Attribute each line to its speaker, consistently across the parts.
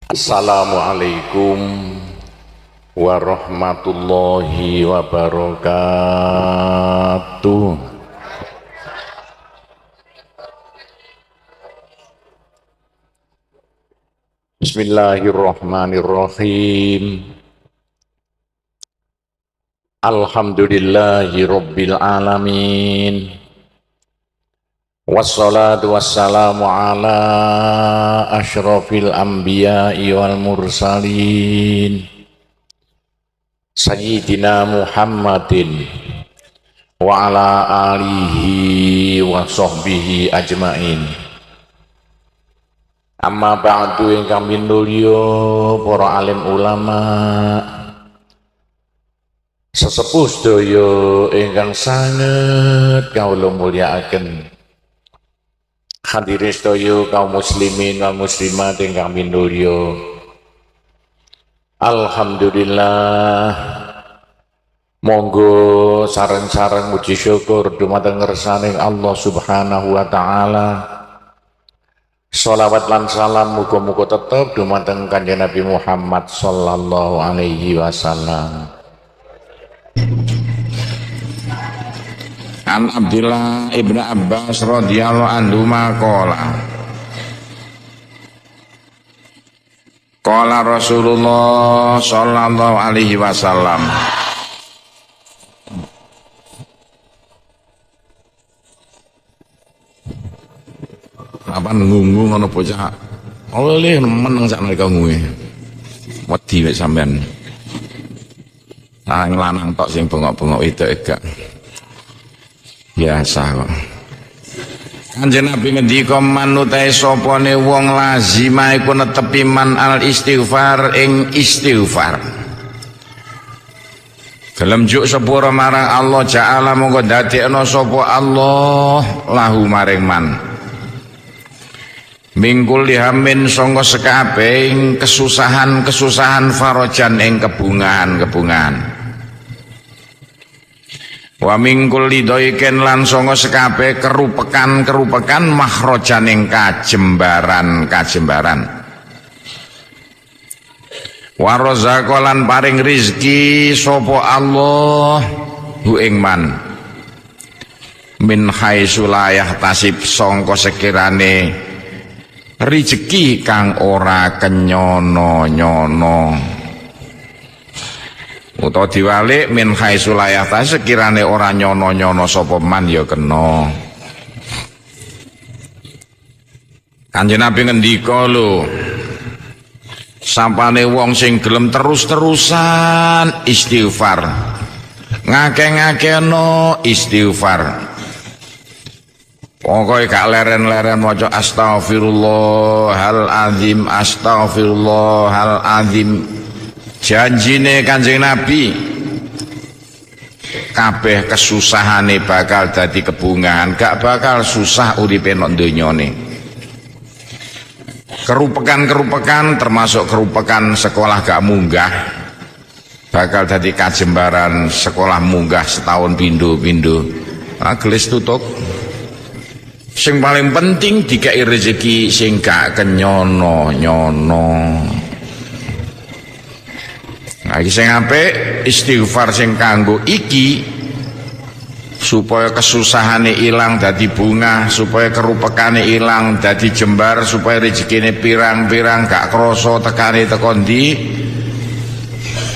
Speaker 1: Assalamualaikum warahmatullahi wabarakatuh. Bismillahirrahmanirrahim. Alhamdulillahi rabbil alamin. Wassalatu wassalamu ala asyrafil anbiya'i wal mursalin Sayyidina Muhammadin wa ala alihi wa sahbihi ajmain. Amma ba'du ingkang minulya para alim ulama, sesepuh sedaya ingkang sanget kawula mulyakaken. Hadirin sedaya kaum muslimin wal muslimat ingkang minulya. Alhamdulillah, monggo sareng-sareng muji syukur dumateng ngersaning Allah Subhanahu wa taala. Sholawat lan salam muga-muga tetep dumateng Kanjeng Nabi Muhammad sallallahu alaihi wasallam. An Abdullah ibn Abbas radhiyallahu anhu maqala qala Rasulullah sallallahu alaihi wasallam apa nunggu ngono bocah oleh meneng sak nalika nguwe wedi wek sampean lanang tok sing bengok-bengok itu gak biasa kok. Kanjeng Nabi ngendika manutahe sapane wong lazima iku netepi man al istighfar ing istighfar. Gelem juk sepura marang Allah Ja'ala monggo dadekno sapa Allah lahu maring man. Mingkul lihamin sangka sekabehing kesusahan farajan ing kebungahan. Wa mingkul lidoiken lan songo sekabe kerupekan mahrojan ing kajembaran. Wa razaqalan paring rizki sopo Allah hu ing man min haitsu la yahtasib sangka sekirane rezeki kang ora kenyono-nyono. Utawa diwalik min haitsu la yahtasib sekirane ora nyono-nyono sapa man ya kena. Kanjeng Nabi ngendika lho, sampane wong sing gelem terus-terusan istighfar, ngake-ngakeno istighfar, pokoke gak leren-leren maca astaghfirullahal azim. Janjine Kanjeng Nabi kabeh kesusahane bakal dadi kebungahan, gak bakal susah uripe nang donyane. Kerupekan termasuk kerupekan sekolah gak munggah bakal dadi kajembaran sekolah munggah setahun pindho-pindho. Gelis tutup. Sing paling penting dikai rezeki sing gak kenyono-nyono. Nah, sing apik istighfar sing kanggo iki supaya kesusahane ilang dadi bunga, supaya kerupekane ilang dadi jembar, supaya rezekine pirang-pirang gak krasa tekane teko ndi.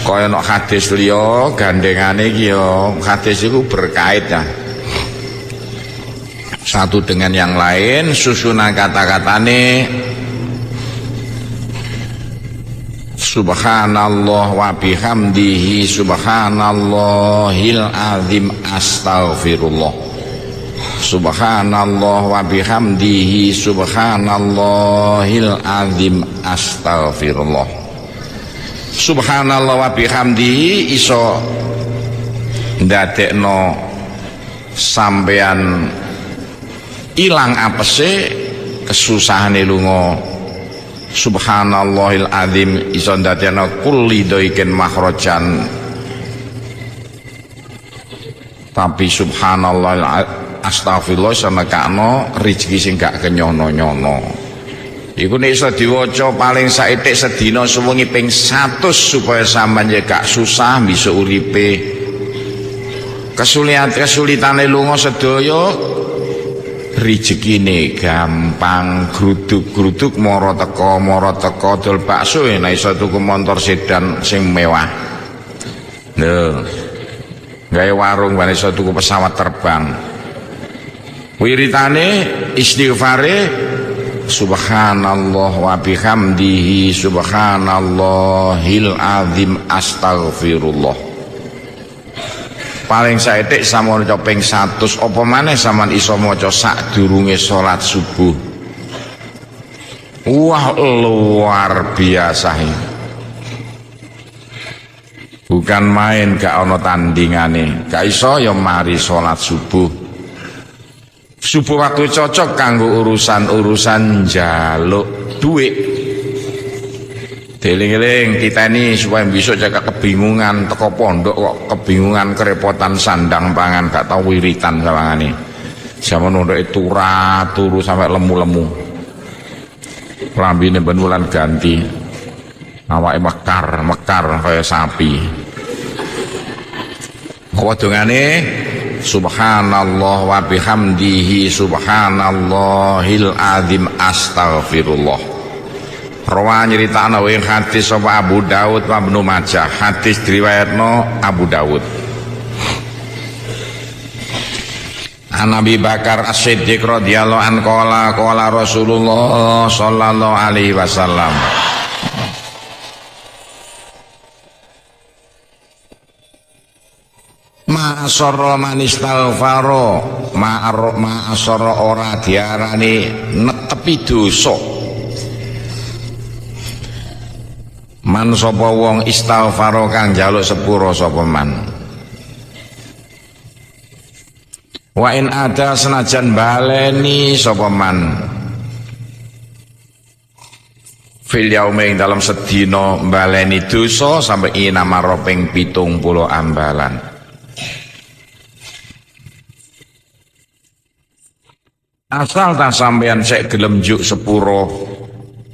Speaker 1: Kaya nek hadis liya gandengane iki ya, hadis iku berkait ya. Satu dengan yang lain, susunan kata-katane Subhanallah wa bihamdihi subhanallahil azim astaghfirullah. Subhanallah wa bihamdihi subhanallahil azim astaghfirullah. Subhanallah wa bihamdihi iso ndadekno sampean ilang apese kesusahane lunga. Subhanallahil azim iso ndadekno kulli doiken mahrojan. Tapi subhanallah astagfirullah iso nekakno rezeki sing gak kenyono-nyono. Iku nek iso diwaca paling saithik sedina sewengi ping 100 supaya sampean ya gak susah bisa uripe. Kesulitane lunga sedaya rezekine gampang, gruduk-gruduk mara teka dol bakso nek iso tuku montor sedan sing mewah. Lho. Gawe warung ben iso tuku pesawat terbang. Wiritane istighfare subhanallah wa bihamdihi subhanallahil azim astaghfirullah. Paling saithik sampun maca ping 100 apa maneh sampean iso maca sadurunge salat subuh. Wah luar biasa ini. Bukan main, gak ono tandingane. Gak iso ya mari salat subuh. Subuh waktu cocok kanggo urusan-urusan njaluk duit. Deling-eling kita ini supaya besok jaga kebingungan teko pondok kok kebingungan kerepotan sandang pangan gak tau wiritan sawangane. Zaman ndok turu sampai lemu-lemu. Klambine ben wulan ganti. Awake mekar kaya sapi. Wadungane subhanallah wa bihamdihi subhanallahil azim astaghfirullah. Rawa nyritakna ing hadis sapa Abu Daud wa Ibnu Majah. Hadis riwayatno Abu Daud. An Abi Bakar As-Siddiq radhiyallahu anhu qala Rasulullah sallallahu alaihi wasallam. Ma'asara man istaghfara ma'asara ora diarani netepi dosa. Man sapa wong istaghfara kang njaluk sepura sapa man. Wa in ada senajan baleni sapa man. Fil yaumi dalam sedina baleni dosa sampai inamara ping 70 ambalan. Asal tak sampeyan sek gelem njuk sepuro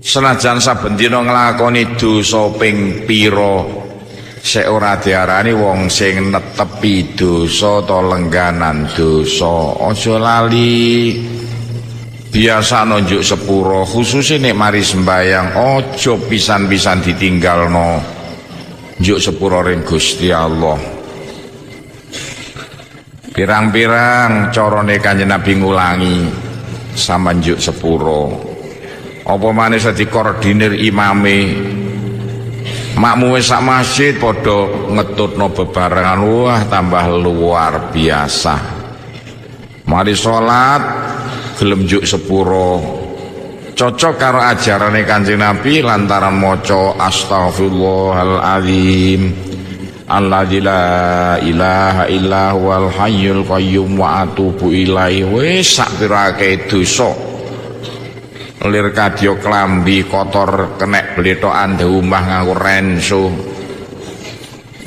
Speaker 1: senajan saben dina nglakoni dosa ping pira sek ora diarani wong sing netepi dosa ta lengganan dosa. Aja lali biasa nunjuk sepuro khususnya nek mari sembayang aja pisan-pisan ditinggalno njuk sepuro ring Gusti Allah. Pirang-pirang carane Kanjeng Nabi ngulangi sama njuk sepuro. Apa maneh dikoordinir imame. Makmume sak masjid padha ngetutno bebarengan. Wah, tambah luar biasa. Mari salat gelem njuk sepuro. Cocok karo ajarane Kanjeng Nabi lantaran maca astaghfirullahalazim. Alladzi la ilaha illa huwal hayyul qayyum wa atubu ilaihi. Wis sak pirake dosa lir kadya klambi kotor kenek bletokan di omah nganggo renso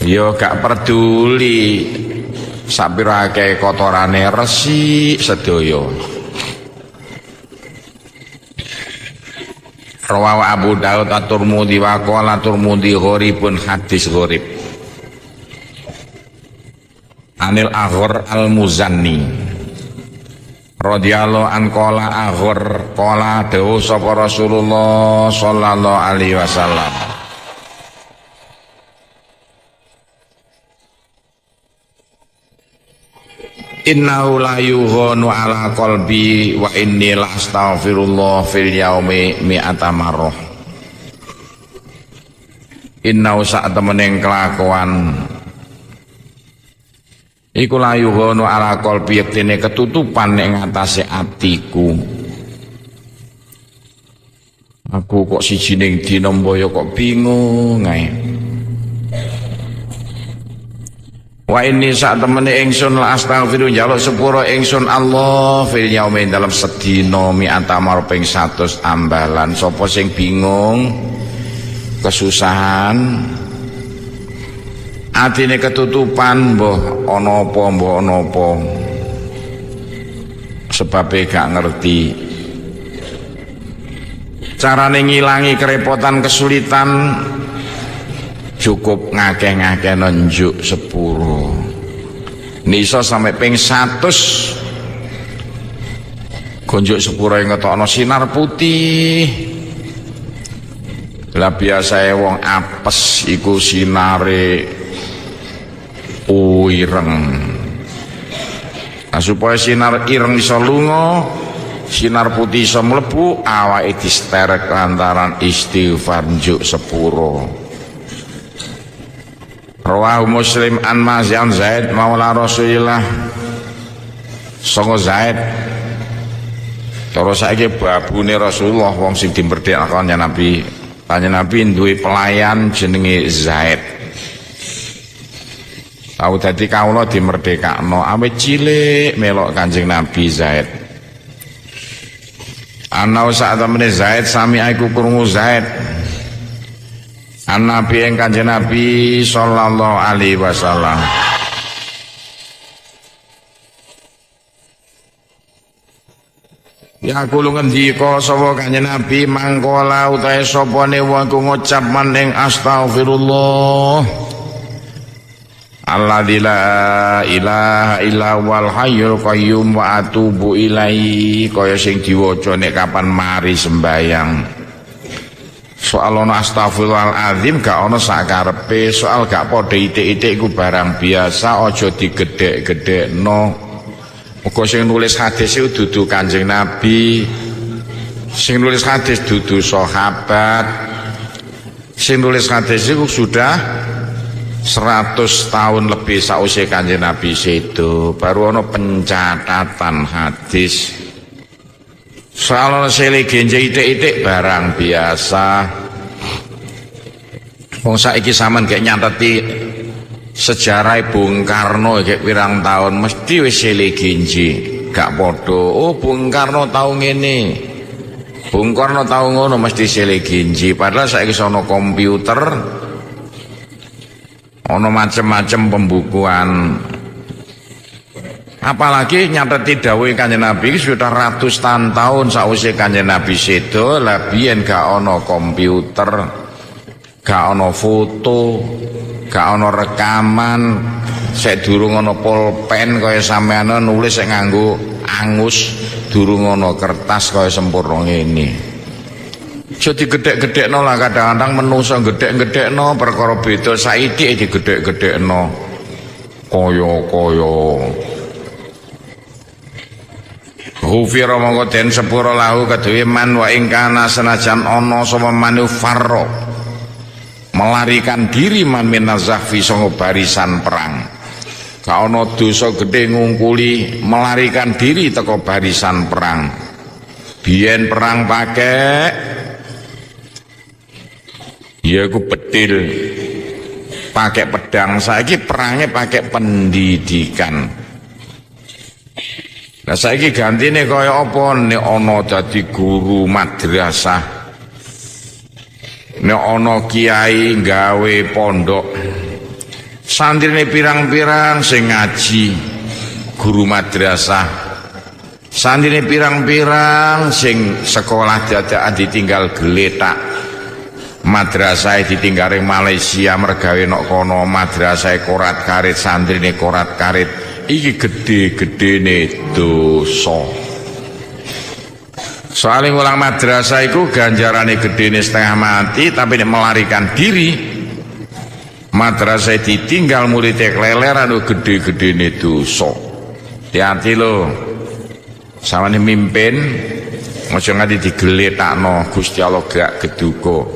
Speaker 1: ya gak peduli sak pirake kotorane resik sedaya. Rawahu Abu Daud at-Tirmidzi wa qala Tirmidzi gharibun hadis gharib. Anil Aghor al-Muzanni radhiyallahu an qala Aghor qala dawuh sapa Rasulullah sallallahu alaihi wasallam. Innahu la yughanu ala qalbi wa inni la astaghfirullah fil yaumi mi'ata marrah. Innahu sak temening kelakuan iku layu hono ala qalbi yektene ketutupan ning ngatasé atiku. Aku kok siji ning dina mbaya kok bingung ae. Wa inni sak temene ingsun la astaghfiru njaluk sepura ingsun Allah fil yaumi dalam sedina mi'ata mar ping 100 ambalan. Sapa sing bingung kesusahan atine ketutupan mbah ana apa sebabe gak ngerti carane ngilangi kerepotan kesulitan cukup ngakeh-ngakeh nunjuk sepuro niso sampai ping 100 gonjuk sepuro yang ngetokno sinar putih. Lah biasae wong apes iku sinare ireng. Nah, supaya sinar ireng iso lunga, sinar putih iso mlebu, awake disterek lantaran istighfar njuk sepuro. Rawahu Muslim an Maz'an Zaid maula Rasulillah. Songo Zaid. Terus saiki babune Rasulullah wong sing dimerdekakan Nabi. Nabi duwe pelayan jenenge Zaid. Tahu dadi kawula dimerdekakno awit cilik melok Kanjeng Nabi Zaid. Ana sak temene Zaid sami aku krungu Zaid. An Nabi ing Kanjeng Nabi sallallahu alaihi wasallam. Ya kulo ngendika sapa Kanjeng Nabi mangkola utahe sapane wong ku ngucap maning astagfirullah alladzi la ilaha illa wal hayyul qayyum wa atubu ilaihi kaya sing diwaca nek kapan mari sembayang. Soal ana astagfirullahal azim gak ana sakarepe, soal gak padha itik-itik iku barang biasa, aja digedhek-gedhekno. Muga sing nulis hadis itu dudu Kanjeng Nabi, sing nulis hadis dudu sahabat, sing nulis hadis itu sudah 100 tahun lebih sausé Kanjeng Nabi sedo, baru ana pencatatan hadis. Soal ana sele genje itik-itik barang biasa. Wong saiki sampean gek nyateti sejarah Bung Karno kayak pirang tahun mesti wis sele genji gak podo. Oh Bung Karno tau ngene, Bung Karno tau ngono, mesti sele genji. Padahal saiki sono komputer, ono macem-macem pembukuan. Apalagi nyateti dawuhe Kanjeng Nabi sudah ratusan tahun sausé Kanjeng Nabi sedo, lah biyen gak ono komputer, gak ono foto, gak ono rekaman, sek durung ono pulpen kaya sampeyan nulis sek nganggo angus, durung ono kertas kaya sempurna ngene. Aja digedhek-gedhekno lah, kadang-kadang menungso gedhek-gedhekno perkara beda saiki digedhek-gedhekno kaya-kaya. Hufira mongko den sepura lahu kedue man wa ingkana senajan ana sapa manufarro melarikan diri man minazahfi sanga barisan perang. Gak ana dosa gedhe ngungkuli melarikan diri teko barisan perang. Biyen perang pakai ya ku bedil pakai pedang, saiki perangnya pakai pendidikan. Lah saiki gantine kaya apa? Nek ana dadi guru madrasah, nek ana kiai gawe pondok, santrine pirang-pirang sing ngaji, guru madrasah, santrine pirang-pirang sing sekolah dadakan ditinggal geletak, madrasah ditinggal ing Malaysia mergawe nok kono, madrasah korat karit, santrine korat karit. Iki gede-gedene dosa. Soalnya ngulang madrasah iku ganjarane gedene setengah mati, tapi nek melarikan diri madrasah ditinggal muridé keleleran gede-gedene dosa. Hati-hati lho. Sawane mimpin aja nganti digeletakno Gusti Allah gak geduga.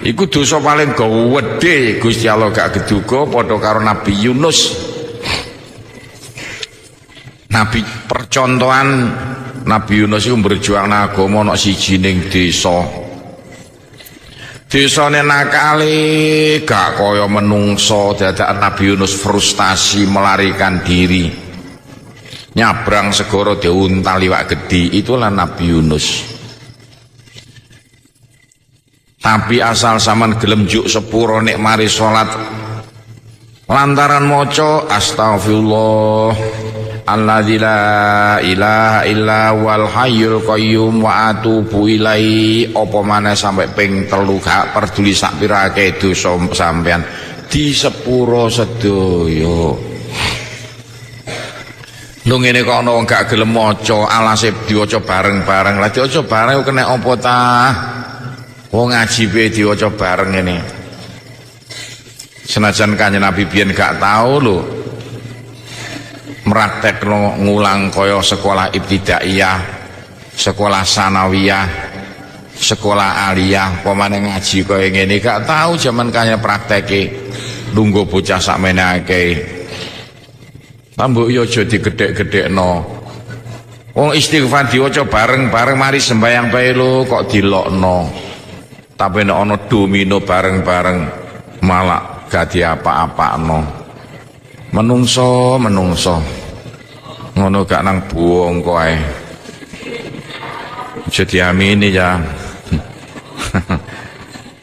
Speaker 1: Iku dosa paling gede Gusti Allah gak geduga padha karo Nabi Yunus. Nabi percontohan Nabi Yunus itu berjuang agama ana siji ning desa. Desane nakale gak kaya menungso, dadakan Nabi Yunus frustasi melarikan diri. Nyabrang segara diuntal liwak gede, itulah Nabi Yunus. Tapi asal sampean gelem juk sepuro nek mari salat lantaran maca astagfirullah alladzi la ilaha illa wal hayyul qayyum wa atubu ilaihi. Apa maneh sampai ping 3 gak peduli sak pirake dosa sampean di sepuro sedaya. Lho ngene kok ana wong gak gelem maca, alase diwaca bareng-bareng. Lah diwaca bareng kena apa ta? Wong ngaji pe diwaca bareng ngene. Senajan Kanjeng Nabi biyen gak tau lho mraktekno ngulang kaya sekolah ibtidaiyah, sekolah sanawiyah, sekolah aliyah, pemane ngaji kaya ngene gak tau jaman kaya prakteke lungguh bocah sakmene akeh. Tambuk yo aja digedhek-gedhekno. Wong istighfar diwaca bareng-bareng mari sembayang bae lho kok dilokno. Tapi nek ana domino bareng-bareng malah gak diapa-apakno. Menungso ngono gak nang buong kok ae. Aja diamini ya.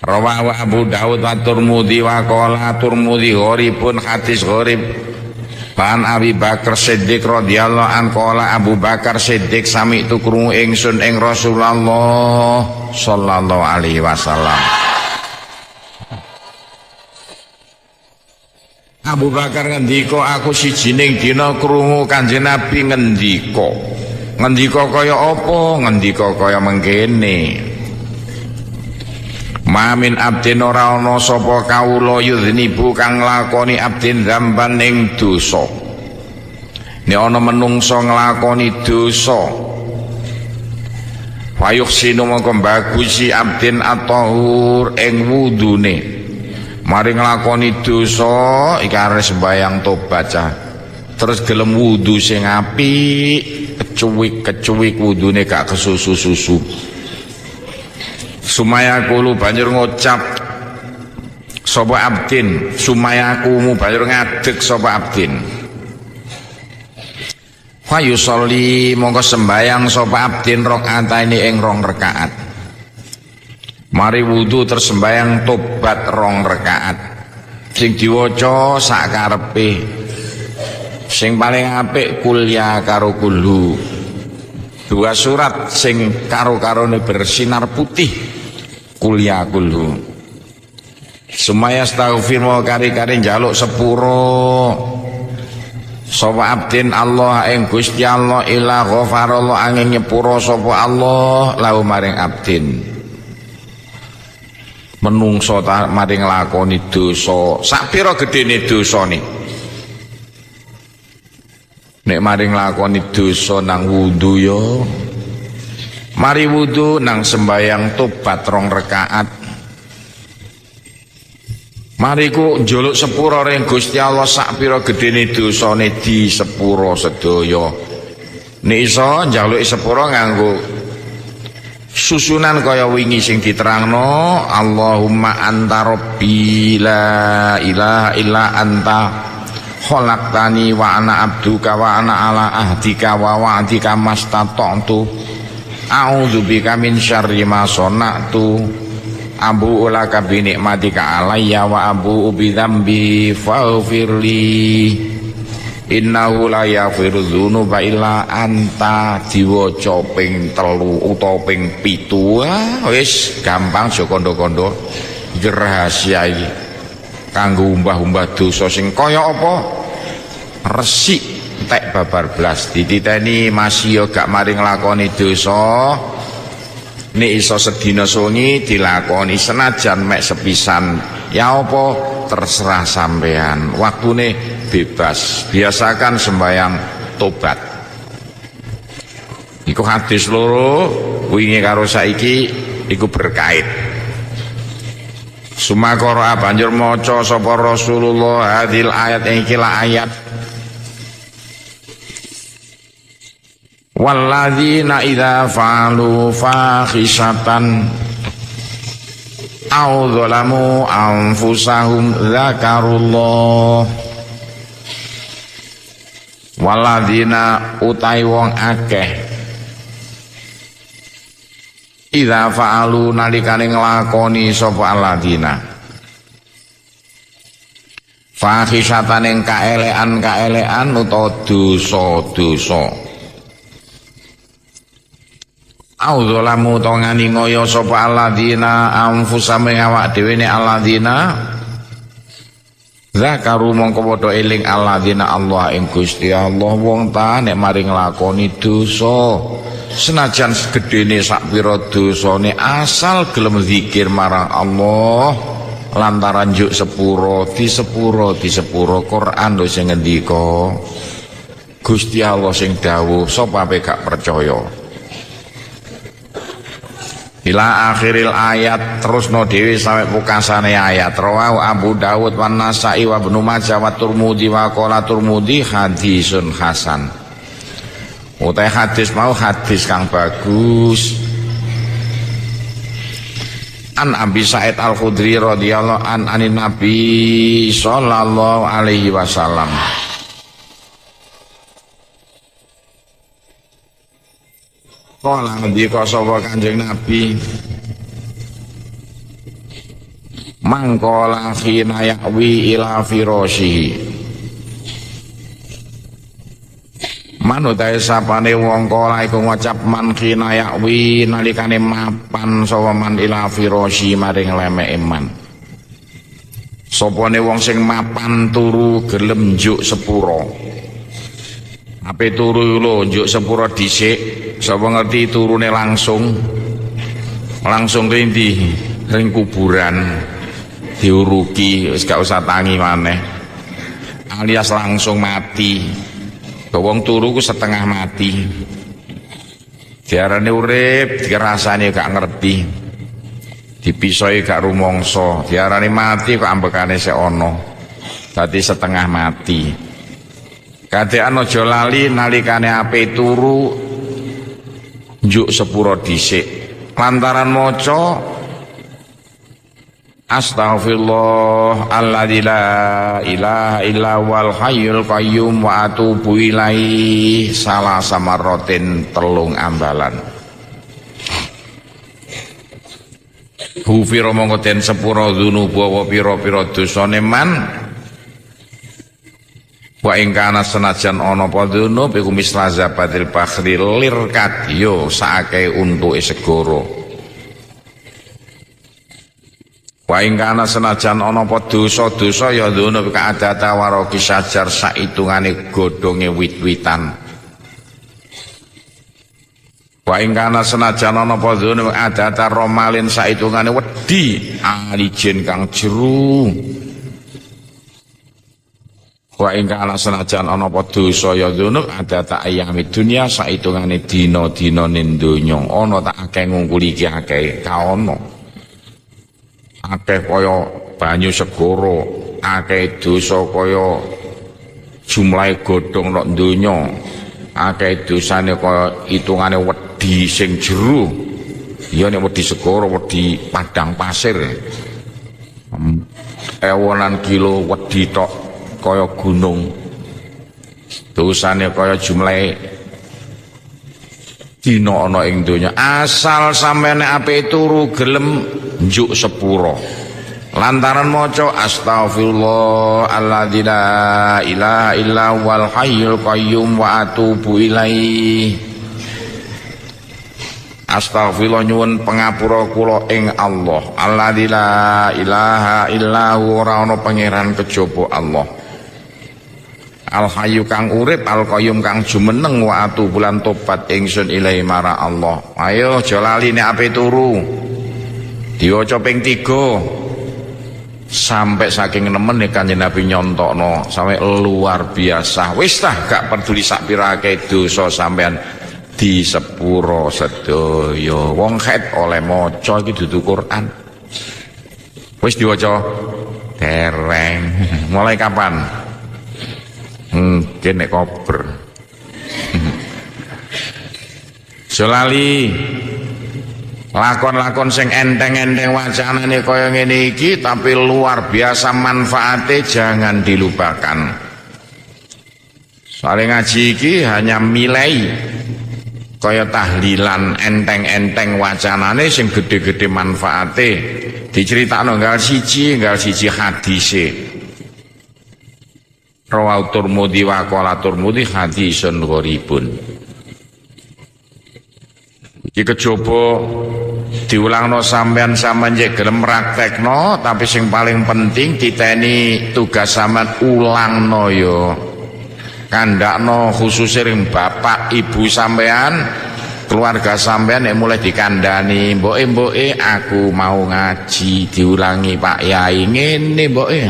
Speaker 1: Rawahu Abu Dawud wa Tirmidzi wa qala Tirmidzi gharibun hadis gharib. Pan Abi Bakar Siddiq radhiyallahu an qala Abu Bakar Siddiq sami tu krungu ingsun ing Rasulullah sallallahu alaihi wasallam. Abu Bakar ngendika aku sijining dina krungu Kanjeng Nabi ngendika. Ngendika kaya apa? Ngendika kaya mengkene. Mamin abdin ora ana sapa kawula yudhnibu kang nglakoni abdin dzamban ing dosa. Nek ana menungsa nglakoni dosa, fayuhsinu mongko bagusi abdin at-tahur ing wudune. Mari nglakoni dosa iki arep sembayang tobat cah. Terus gelem wudu sing apik, kecuwik wudune gak kesusu-susu. Sumaya kulu banjur ngucap sapa abdin, sumaya kumu banjur ngadeg sapa abdin. Fa yusolli mongko sembayang sapa abdin rakaataini ing 2 rakaat. Mari wudu terus sembayang tobat 2 rakaat. Sing diwaca sak karepe. Sing paling apik kulya karo kulhu. 2 surat sing karo-karone bersinar putih. Kuliah kulhu sumaya astaghfir wa kari-kari njaluk sepuro sapa abdin Allah ing Gusti Allah ila ghafarallah angin nyepuro sapa Allah lahu maring abdin. Menungso maring nglakoni dosa sak pira gedene dosane. Nek maring nglakoni dosa nang wudu yo mari wudu nang sembayang tobat 2 rakaat. Mari ku njaluk sepura ring Gusti Allah sak pira gedene dosane di sepura sedaya. Nek iso njaluk sepura nganggo susunan kaya wingi sing diterangno Allahumma anta rabbi la ilaha illa anta khalaqtani wa ana abduka wa ana ala ahdika wa wa'dika mastata'tu. A'udzubika min syarri ma shana'tu abu ulaka bi nikmatika alayya wa abu bi dzambi faghfirli innahu la yaghfiru dzunuba illa anta. Diwaca ping 3 utawa ping 7 wis gampang aja kandha-kandha iki rahasia iki kanggo umbah-umbah dosa sing kaya apa resik tek babar blas dititeni masih yo gak mari nglakoni dosa. Nek iso sedina sungi dilakoni senajan mek sepisan ya apa terserah sampean, waktune bebas. Biasakan sembayang tobat. Iku hadis loro wingi karo saiki iku berkait. Sumakara banjur maca sapa Rasulullah hadil ayat iki la ayat walladzina idza fa'alu fahisatan aw dzalamu anfusahum dzakarullah. Walladzina utai wong akeh idza fa'alu nalikane nglakoni sapa alladzina fahisatan ing kaelekan utawa dosa-dosa. Audzalamu to ngani ngoyo sapa alladzina anfusam ing awak dhewe ne alladzina zakaru mongko padha eling alladzina Allah ing Gusti Allah wong ta nek mari nglakoni dosa senajan gedene sak pira dosane asal gelem zikir marang Allah lantaran juk sepuro di sepuro Quran lho sing ngendika Gusti Allah sing dawuh sapa ape gak percaya. Ila akhiril ayat terus no dewi sampai pukasane ayat rawahu Abu Dawud wa Nasai wa Ibnu Majah wa Turmudi wa qala Turmudi hadisun hasan. Utai hadis mau hadis kang bagus. An Abi Sa'id Al-Khudri radhiyallahu anin Nabi sallallahu alaihi wasallam. Kala ngendika sapa Kanjeng Nabi mangkola khina yakwi ila firasyihi manutai sapane wong kala iku ngucap man khina yakwi nalikane mapan sapa man ila firasyi maring lemeke man sapane wong sing mapan turu gelem njuk sepuro ape turu lho njuk sepuro dhisik. Sapa ngerti turune langsung rindi ring kuburan diuruki wis gak usah tangi maneh alias langsung mati. Wong turu ku setengah mati diarani urip dirasane gak ngerti dipisoi gak rumangsa diarani mati kok ambekane sik ana dadi setengah mati. Kadean aja lali nalikane ape turu njuk sepuro dhisik lantaran maca astaghfirullah alladzi la ilaha illa wal hayyul qayyum wa atubu ilaihi salah samarratin telung ambalan. Hufira mongko den sepuro dzunuba wa pira-pira dosane man wa ingkana senajan ana apa dzunub iku misla zabatil bakhri lirkat yo saake untuke segara. Wa ingkana senajan ana apa dosa-dosa ya dzunub kaadata waraki sajar saitungane godhonge wit-witan. Wa ingkana senajan ana apa dzunub adata romalin saitungane wedi alijin kang jero. Wa ingka ala senajan ana apa dosa ya dzunub ada tak ayami dunya saitungane dina-dina ning donya ana tak akeh ngungkuli iki akeh kaono akeh kaya banyu segara akeh dosa kaya jumlahe godhong nek donya akeh dosane kaya hitungane wedi sing jero ya nek wedi segara wedi padang pasir ewonan kilo wedi tok kaya gunung dosane kaya jumlahe dina ana ing donya asal sampeyan ape turu gelem njuk sepuro lantaran maca astaghfirullah alladzi la ilaha illa wal hayyul qayyum wa atubu ilaihi astaghfirullah nyuwun pangapura kula ing Allah alladzi la ilaha illa ora ana pangeran kejaba Allah Al Hayyu kang urip Al Qayyum kang jumeneng wa atu bulan tobat ingsun ilahi mara Allah. Ayo aja lali nek ape turu diwaca ping 3 sampai saking nemen nek Kanjeng Nabi nyontokno sampai luar biasa. Wis tah gak peduli sak pirake dosa sampean di sepuro sedaya wong khet oleh maca iki dudu Quran. Wis diwaca dereng. Mulai kapan? Kene kober. Solali lakon-lakon sing enteng-enteng wacanane kaya ngene iki tapi luar biasa manfaate jangan dilupakan. Soale ngaji iki hanya milai kaya tahlilan enteng-enteng wacanane sing gede-gede manfaate diceritakno nggal siji hadise. Rawahu Tirmidzi wa qala Tirmidzi hadisun gharibun. Iki kejaba diulangno sampean jek gelem praktekno, tapi sing paling penting titeni tugas sampean ulangno ya. Kandakno khususnya ring bapak ibu sampean, keluarga sampean nek mulai dikandani, mboke aku mau ngaji, diulangi Pak Yai ngene mboke.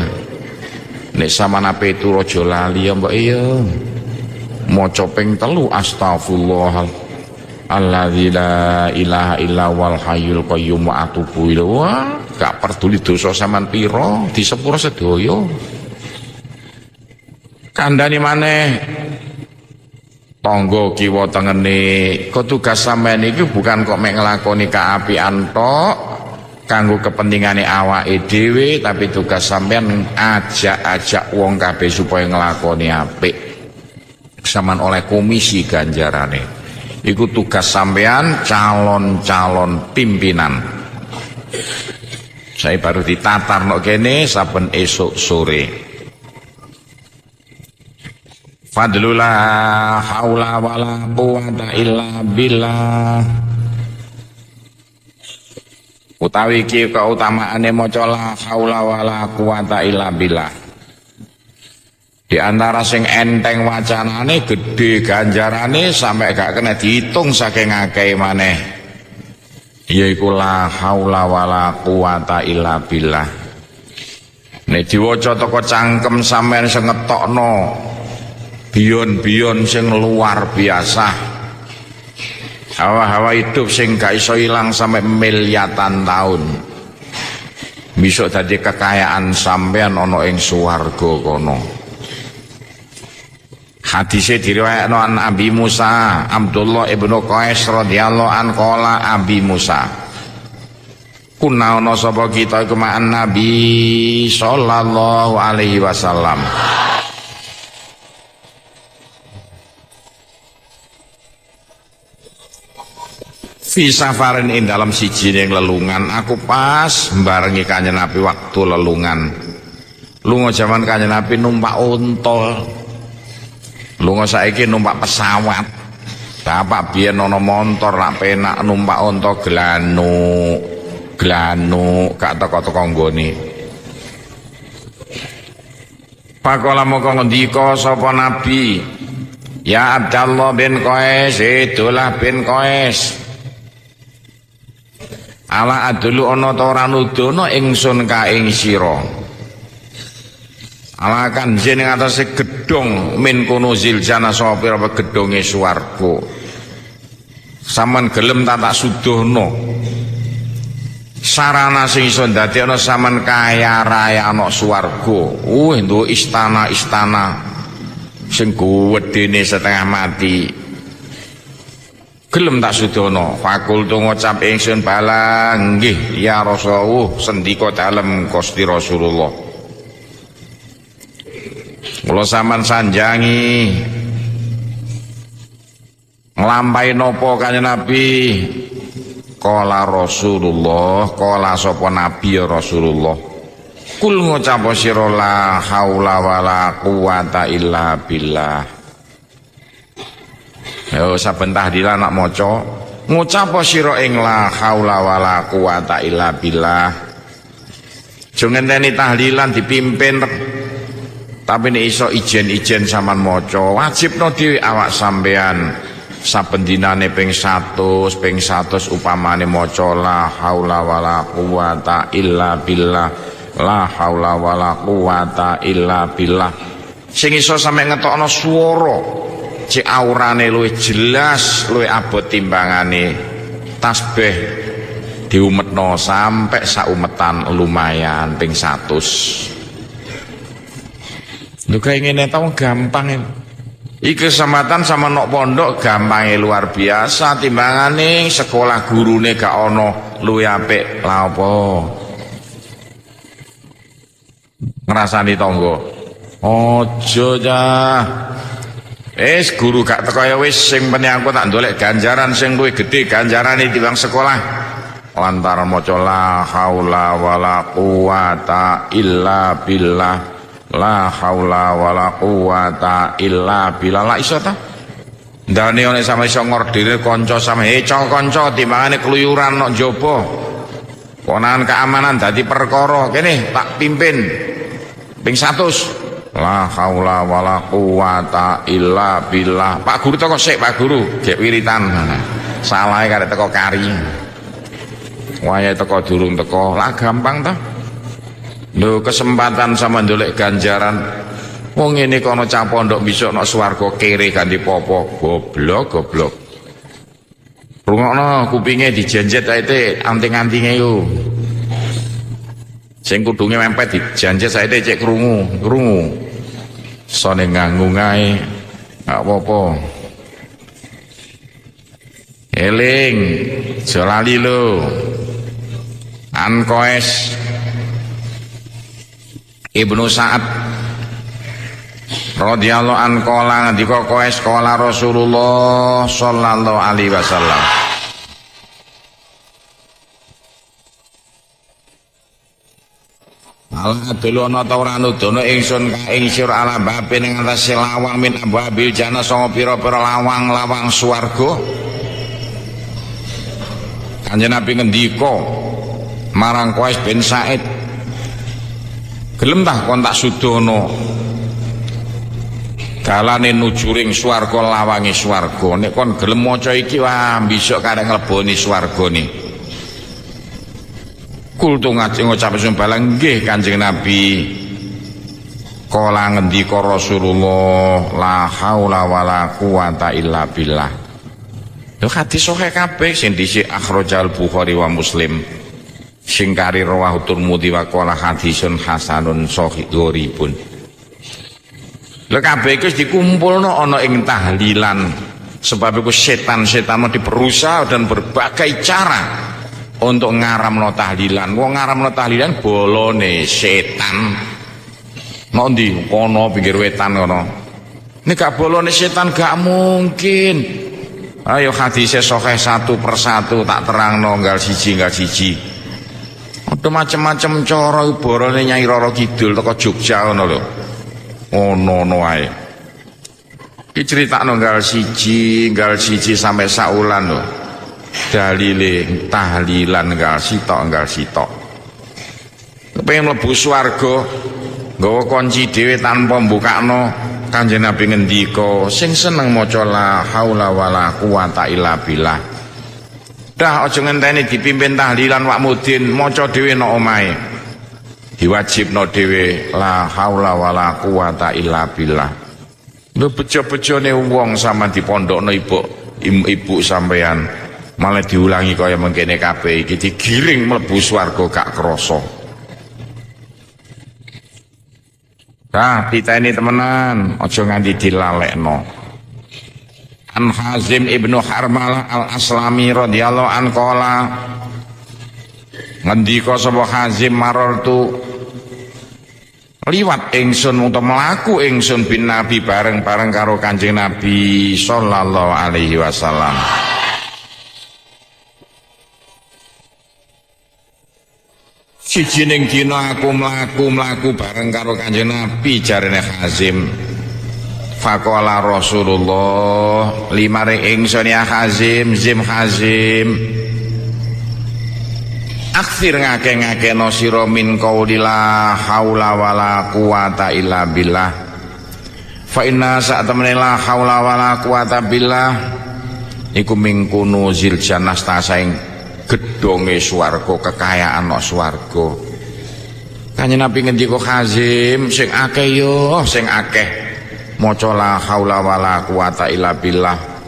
Speaker 1: Nek sampean ape turu aja lali ya mboke ya. Maca ping 3 astagfirullah alladzi la ilaha illa wal hayyul qayyum wa atubu ilaihi. Wah, gak peduli dosa sampean pira, disepuro sedaya. Kandhani maneh tangga kiwa tengene, tugas sampean iki bukan kok mek nglakoni kaapian tok kanggo kepentingane awake dhewe, tapi tugas sampean ajak wong kabeh supaya nglakoni apik. Sampean oleh komisi ganjarane. Iku tugas sampean calon-calon pimpinan. Saya baru ditatar nok kene saben esuk sore. Fadlula haula wala quwata illa billah. Utawi iki keutamaane maca la haula wala quwata illa billah. Di antara sing enteng wacanane gede ganjarane sampai gak kena dihitung saking akeh maneh. Yaiku la haula wala quwata illa billah. Nek diwaca teko cangkem sampean sing ngetokno biyon-biyon sing luar biasa. Hawa-hawa hidup sing gak iso ilang sampai miliatan tahun. Bisa dadi kekayaan sampean ana ing swarga kono. Hadisnya diriwayatno an Abi Musa Abdullah ibnu Qais radhiyallahu an qala Abi Musa kunna ana sapa kita iku ma'an Nabi sallallahu alaihi wasallam fi safarin ing dalam siji ning lelungan. Aku pas mbarengi Kanjeng Nabi waktu lelungan. Lunga jaman Kanjeng Nabi numpak unta. Lunga saiki numpak pesawat. Bapak biyen ana montor lak penak numpak unta glanu gak teko-teko nggone. Pakola moko ngendika sapa Nabi, ya Abdullah bin Qais, Abdullah bin Qais. Ala adulu ana ta ora nudono ingsun ka ing sira. Alakan jen ing atase gedhong min kunuzil jannah sapa pira gedhonge swarga. Saman gelem tak sudono. Sarana sing iso ndadekno saman kaya raya ana swarga. Nduk istana-istana sing gedene setengah mati. Gelem tak sudono. Fakultu ngucap ingsun bala nggih ya Rasulullah sendika dalem Gusti Rasulullah. Kula sampean sanjangi nglampahi napa Kanjeng Nabi? Qala Rasulullah, qala sapa Nabi ya Rasulullah. Kul ngucap sira la haula wala quwata illa billah. Yo saben tahlilan nak maca ngucap sira ing la haula wala quwata illa billah. Aja ngenteni tahlilan dipimpin. Tapi nek iso ijen-ijen sampean maca, wajibno dhewe awak sampean saben dinane ping 100, ping 100 upamane maca la haula wala quwata illa billah, la haula wala quwata illa billah. Sing iso sampe ngetokno swara, cek aurane luwih jelas, luwih abot timbangane tasbih diumetno sampai saumetan lumayan ping 100. Lho kaya ngene tau gampang ini. Iki kesempatan sama nok pondok gampangnya luar biasa timbangane sekolah gurune gak ono luwih apik lha apa. Ngrasani tangga. Aja cah. Guru gak teko ya wis sing penting aku tak ndolek ganjaran sing luwih gedhe ganjarane timbang sekolah. Lantaran maca la haula wala quwata illa billah. La haula wala quwata illa billah. La iso ta? Ndane nek sampe iso ngordine kanca sampe kanca timbangane keluyuran nok njaba. Konangan keamanan dadi perkara kene tak pimpin ping 100. La haula wala quwata illa billah. Pak Guru teko sik, Pak Guru, gek wiritan. Salahe karek teko kari. Wayahe teko durung teko. Lah gampang ta? Lho kesempatan sama ndolek ganjaran. Wong ngene kono cah pondok besok nok swarga kere ganti popo. Goblok. Rungokno kupinge dijanjet ae anting-antinge yo. Sing kudunge mempet dijanjet ae cek krungu. Sone nganggung ae. Gak apa-apa. Eling, jolali lo. Ankoes Ibnu Sa'ad radhiyallahu an qala ngendika koes qala Rasulullah sallallahu alaihi wasallam. Allah dulu ana ta ora nudono ingsun ka ing sira ala babe ning atase lawang min ababil jannah sanga pira-pira lawang-lawang swarga. Kanjeng Nabi ngendika marang Qais bin Sa'id, gelem tah kon tak sudono dalane nuju ring swarga lawange swarga. Nek kon gelem maca iki wah besok karek ngleboni swargane. Kultu ngucap sumbalang nggih Kanjeng Nabi. Kala ngendika Rasulullah la haula wala quwata illa billah. Lho hadis sahih kabeh sing dhisik akhrajal Bukhari wa Muslim. Sing kari rawahu Tirmidzi wa qala hadisun hasanun sahihun. Lha kabeh iki dikumpulno ana ing tahlilan. Sebab iku setan-setan diperusaha dan berbagai cara untuk ngaramno tahlilan. Wong ngaramno tahlilan bolone setan. Nek ndi kono pinggir wetan kono. Nek gak bolone setan gak mungkin. Ayo hadise sahih satu persatu tak terangno nggal siji. Ada macam-macam cara borone Nyai Roro Kidul teko Jogja ngono lho. Ono ae. Iki critakno nggal siji sampai saulan lho. Dalile tahlilan nggal sitok. Kepengin mlebu swarga nggawa kunci dhewe tanpa mbukakno. Kanjeng Nabi ngendika sing seneng maca la haula wala quwata illa billah. Dah aja ngenteni dipimpin tahlilan wak mudin maca dhewe nang omahe. Diwajibno dhewe la haula wala quwata illa billah. Lho bejo-bejone wong sama dipondokno ibu sampean malah diulangi kaya mengkene kabeh iki digiring mlebu swarga gak krasa. Nah, kita ini temenan, ojo nganti dilalekno. An Hazim ibnu Harmalah al-Aslami radhiyallahu an qala ngendika sapa Hazim marartu liwat ingsun utawa mlaku ingsun bin Nabi bareng-bareng karo Kanjeng Nabi sallallahu alaihi wasallam. Siji ning dina aku mlaku bareng karo Kanjeng Nabi jarene Hazim. Faqala Rasulullah limare ingsun ya Hazim, Hazim. Akhir ngake-ngakeno sira min qaulila haula wala quwata illa billah. Fa inna sa'tamani la haula wala quwata billah iku mingkunu zil jannah tasaing gedonge swarga, kekayaan nang swarga. Kanjeng Nabi ngendika Hazim sing akeh yo, sing akeh maca la haula wala quwata illa billah.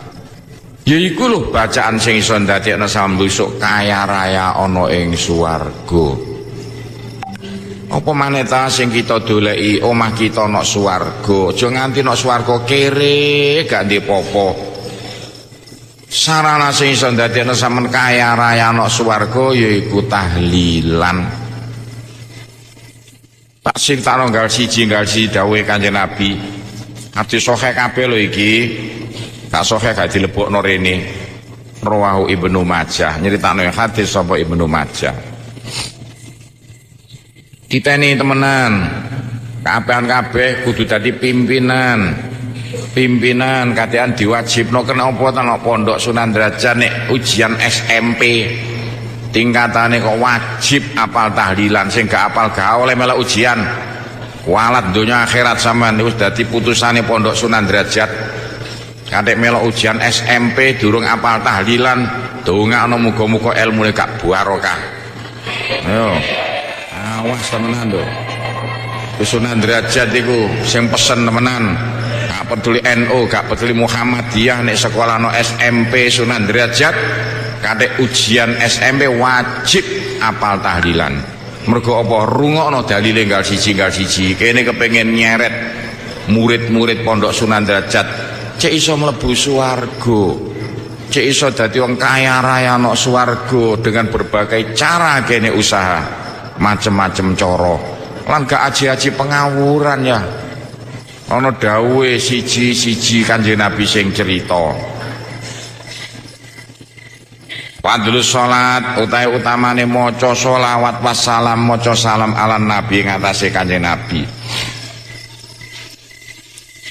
Speaker 1: Yaiku lho bacaan sing iso ndadekno sambusuk kaya raya ana ing swarga. Apa maneh ta sing kita doleki omah kita nang swarga, aja nganti nang swarga kere gak ndek apa-apa. Sarana sing iso ndadekno sampean kaya raya ana swarga yaiku tahlilan. Tak sing tak nanggal siji dawuhe Kanjeng Nabi. Hadis sahih kabeh lho iki. Tak sahih gak dilebokno rene. Rawahu Ibnu Majah, nyritakno hadis sapa Ibnu Majah. Kita ini temenan. kabeh kudu dadi pimpinan kadean diwajibno kenapa ta nek pondok Sunan Derajat nek ujian SMP tingkatane kok wajib apal tahlilan, sing gak apal gak oleh melok ujian. Walat donya akhirat sampean wis dadi putusane pondok Sunan Derajat. Kadek melok ujian SMP durung apal tahlilan, dongakno muga-muga ilmune gak barokah. Ayo. Awas temenan lho. Sunan Derajat iku sing pesen temenan. Gak peduli NU, gak peduli Muhammadiyah nek sekolah no SMP Sunan Derajat, kadek ujian SMP wajib apal tahlilan. Mergo apa rungokno dalile nggal siji kene kepengin nyeret murid-murid pondok Sunan Derajat cek iso mlebu swarga, cek iso dadi wong kaya raya nok swarga dengan berbagai cara kene usaha macem-macem cara lan gak aji-aji pengawuran ya. Ana dawuhe siji Kanjeng Nabi sing cerita Fadlus salat utahe utamane maca sholawat wassalam, maca salam ala nabi ngatasé Kanjeng Nabi.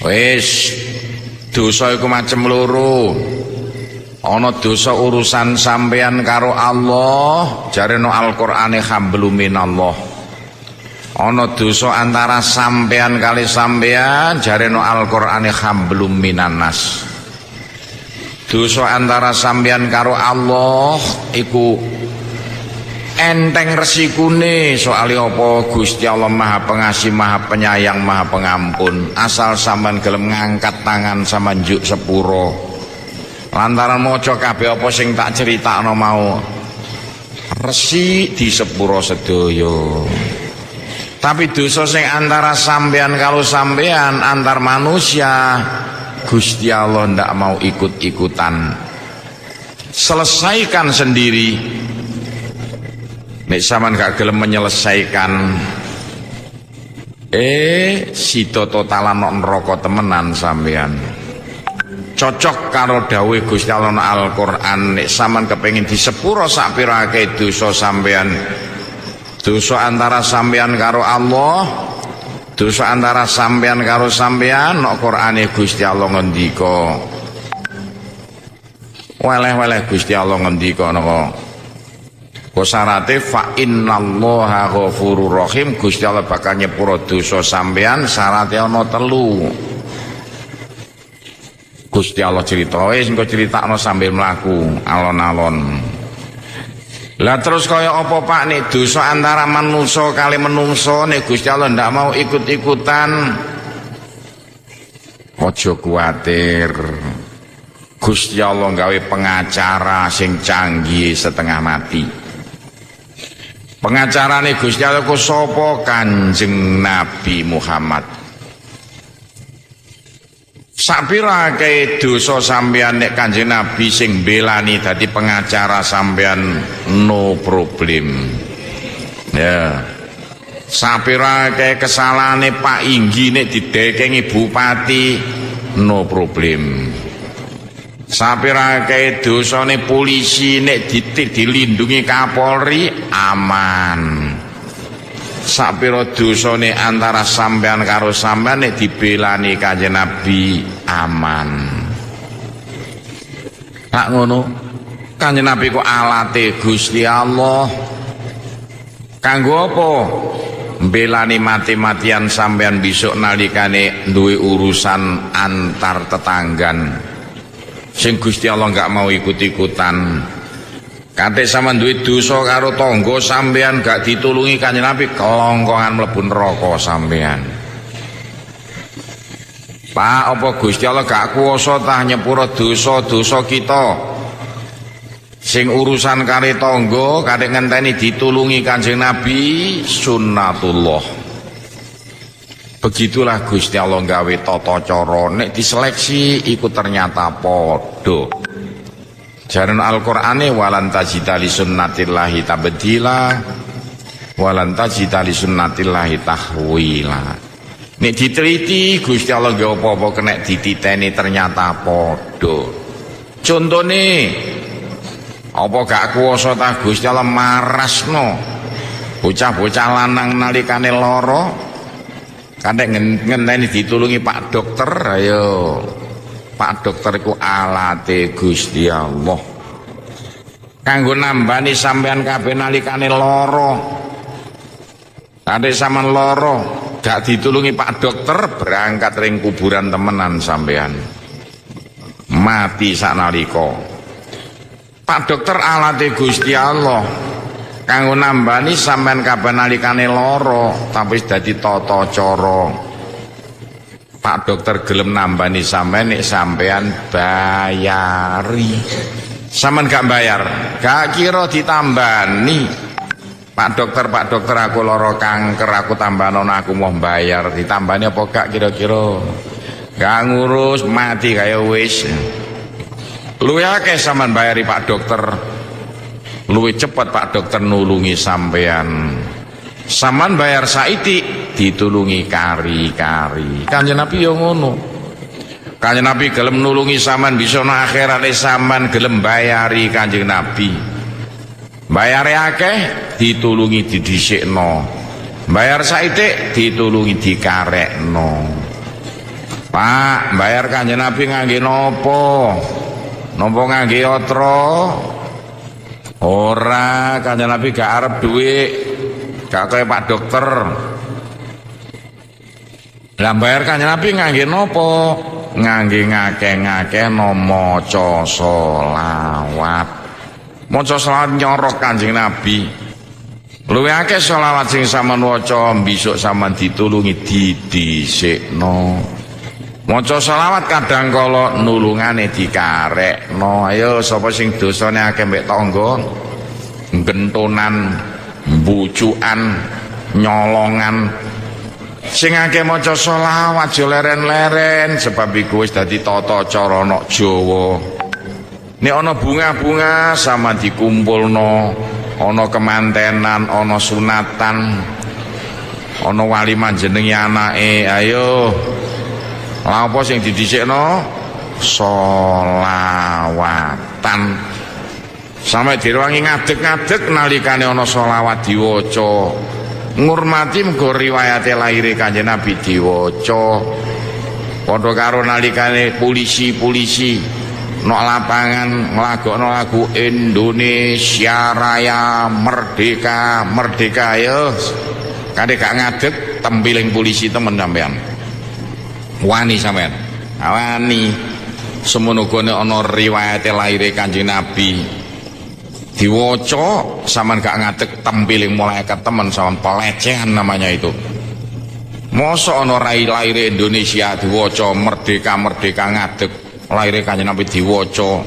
Speaker 1: Wis dosa iku macem loro. Ana dosa urusan sampeyan karo Allah, jareno Al-Qur'ane hamblum minallah. Ana dosa antara sampeyan kali sampeyan, jareno Al-Qur'ane hamblum minannas. Dosa antara sampeyan karo Allah iku enteng resikune, soalé apa Gusti Allah Maha Pengasih, Maha Penyayang, Maha Pengampun. Asal sampean gelem ngangkat tangan sama njuk sepuro lantaran maca kabeh apa sing tak critakno mau, resik di sepuro sedaya. Tapi dosa sing antara sampeyan karo sampeyan, antar manusia, Gusti Allah ndak mau ikut-ikutan. Selesaikan sendiri. Nek sampean gak gelem menyelesaikan, sida totalan nok neraka temenan sampean. Cocok karo dawuh Gusti Allah nang Al-Qur'an, nek sampean kepengin disepuro sak pirake dosa sampean, dosa antara sampean karo Allah, dosa antara sampean karo sampean, nok Qur'ane Gusti Allah ngendika. Weleh-weleh Gusti Allah ngendika napa? Kosarate fa innallaha ghafurur rahim, Gusti Allah bakal nyepuro dosa sampean. Syaratnya ana 3. Gusti Allah cerita, engko critakno sambil mlaku alon-alon. Lah terus kaya apa Pak nek dosa antara manungsa kali menungsa, nek Gusti Allah ndak mau ikut-ikutan, aja kuwatir. Gusti Allah gawe pengacara sing canggih setengah mati. Pengacarane Gusti Allah ku sapa? Kanjeng Nabi Muhammad. Sapira kae dosa sampean nek Kanjeng Nabi sing belani dadi pengacara sampean, no problem. Ya. Sapira kae kesalahane Pak Inggi nek didekengi bupati, no problem. Sapira kae dosane polisi nek dilindungi Kapolri, aman. Sapira dosane antara sampean karo sampean nek dibelani Kanjeng Nabi, aman. Lak ngono, Kanjeng Nabi kok alate Gusti Allah. Kanggo apa? Mbelani mati-matian sampean besok nalikane duwe urusan antar tetanggan. Sing Gusti Allah enggak mau ikut-ikutan. Kate sampean duwe dosa karo tangga sampean gak ditulungi Kanjeng Nabi, kelongkongan mlebu neraka sampean. Pak, apa Gusti Allah gak kuwasa tah nyepuro dosa-dosa kita? Sing urusan kare tangga kate ngenteni ditulungi Kanjeng Nabi, sunnatullah. Begitulah Gusti Allah gawe tata cara, nek diseleksi iku ternyata padha. Jaran Al-Qur'ane walan tajida li sunnatillahi tabdila walan tajida li sunnatillahi tahwila. Nek diteliti Gusti Allah nggih apa-apa kena dititeni ternyata padha. Contone apa gak kuwasa ta Gusti Allah marasno bocah-bocah lanang nalikane lara, Kadek ngenteni ditulungi Pak Dokter, ayo. Pak Dokter iku alate Gusti Allah. Kanggo nambani sampean kabeh nalikane lara. Kadek sampean lara, gak ditulungi Pak Dokter, berangkat ring kuburan temenan sampean. Mati saknalika. Pak Dokter alate Gusti Allah. Kanggo nambani sampean kabeh nalikane lara, tapi dadi tata cara. Pak Dokter gelem nambani sampean nek sampean bayari. Sampean gak bayar, gak kira ditambani. Pak Dokter aku lara kanker, aku tambanono aku mau bayar, ditambani apa gak kira-kira? Gak ngurus, mati kaya wis. Luwih akeh sampean bayari Pak Dokter. Luwih cepet Pak Dokter nulungi sampean. Sampean bayar saiki ditulungi kari-kari. Kanjeng Nabi yo ngono. Kanjeng Nabi gelem nulungi sampean bisa nang akhirate sampean gelem bayari Kanjeng Nabi. Bayare akeh ditulungi didhisikno. Bayar saiki ditulungi dikarekno. Pak, bayar Kanjeng Nabi ngangge napa? Napa ngangge yatra? Ora, Kanjeng Nabi gak arep duit, gak kaya Pak Dokter. Lah bayar Kanjeng Nabi ngangge napa? Ngangge ngakeh-ngakeh maca selawat. Maca selawat nyorok Kanjeng Nabi. Luwih akeh selawat sing sampean waca besok sampean ditulungi didhisikno. Maca selawat kadang kala nulungane dikarekno. Ayo sapa sing dosane akeh mbek tangga, gentonan, bucukan, nyolongan. Sing akeh maca selawat aja leren-leren sebab iku wis dadi tata cara ana Jawa. Nek ana bunga-bunga sama dikumpulno, ana kemantenan, ana sunatan, ana walimah jenenge anake. Ayo lha apa sing didhisikno? Sholawatan. Sampai direwangi ngadeg-ngadeg nalikane ana sholawat diwaca. Ngurmati mergo riwayate laire Kanjeng Nabi diwaca. Padha karo nalikane polisi-polisi nok lapangan nglagokno lagu Indonesia Raya Merdeka Merdeka ya. Kadek gak ngadeg tempiling polisi temen sampean. Wani sampean, wani semono gone ana riwayate laire Kanjeng Nabi diwaca sampean gak ngadeg tempiling malaikat temen sampean pelecehan namanya itu. Mosok ana laire Indonesia diwaca merdeka merdeka ngadeg laire Kanjeng Nabi diwaca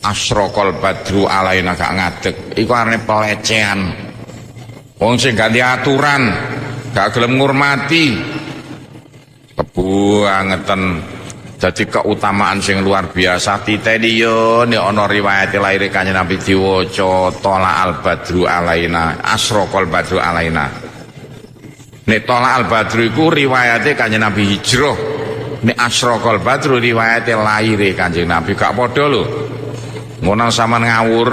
Speaker 1: asraqal badru alaina gak ngadeg iku arane pelecehan. Wong sing ganti aturan gak gelem ngurmati kebuangeten jadi keutamaan sing luar biasa. Titeni yo nek ana riwayat laire Kanjeng Nabi diwaca tola al badru alaina asraqal badru alaina. Nek tola al badru iku riwayate Kanjeng Nabi hijrah, nek asraqal badru riwayate laire Kanjeng Nabi gak padha lho. Ngono sampean ngawur.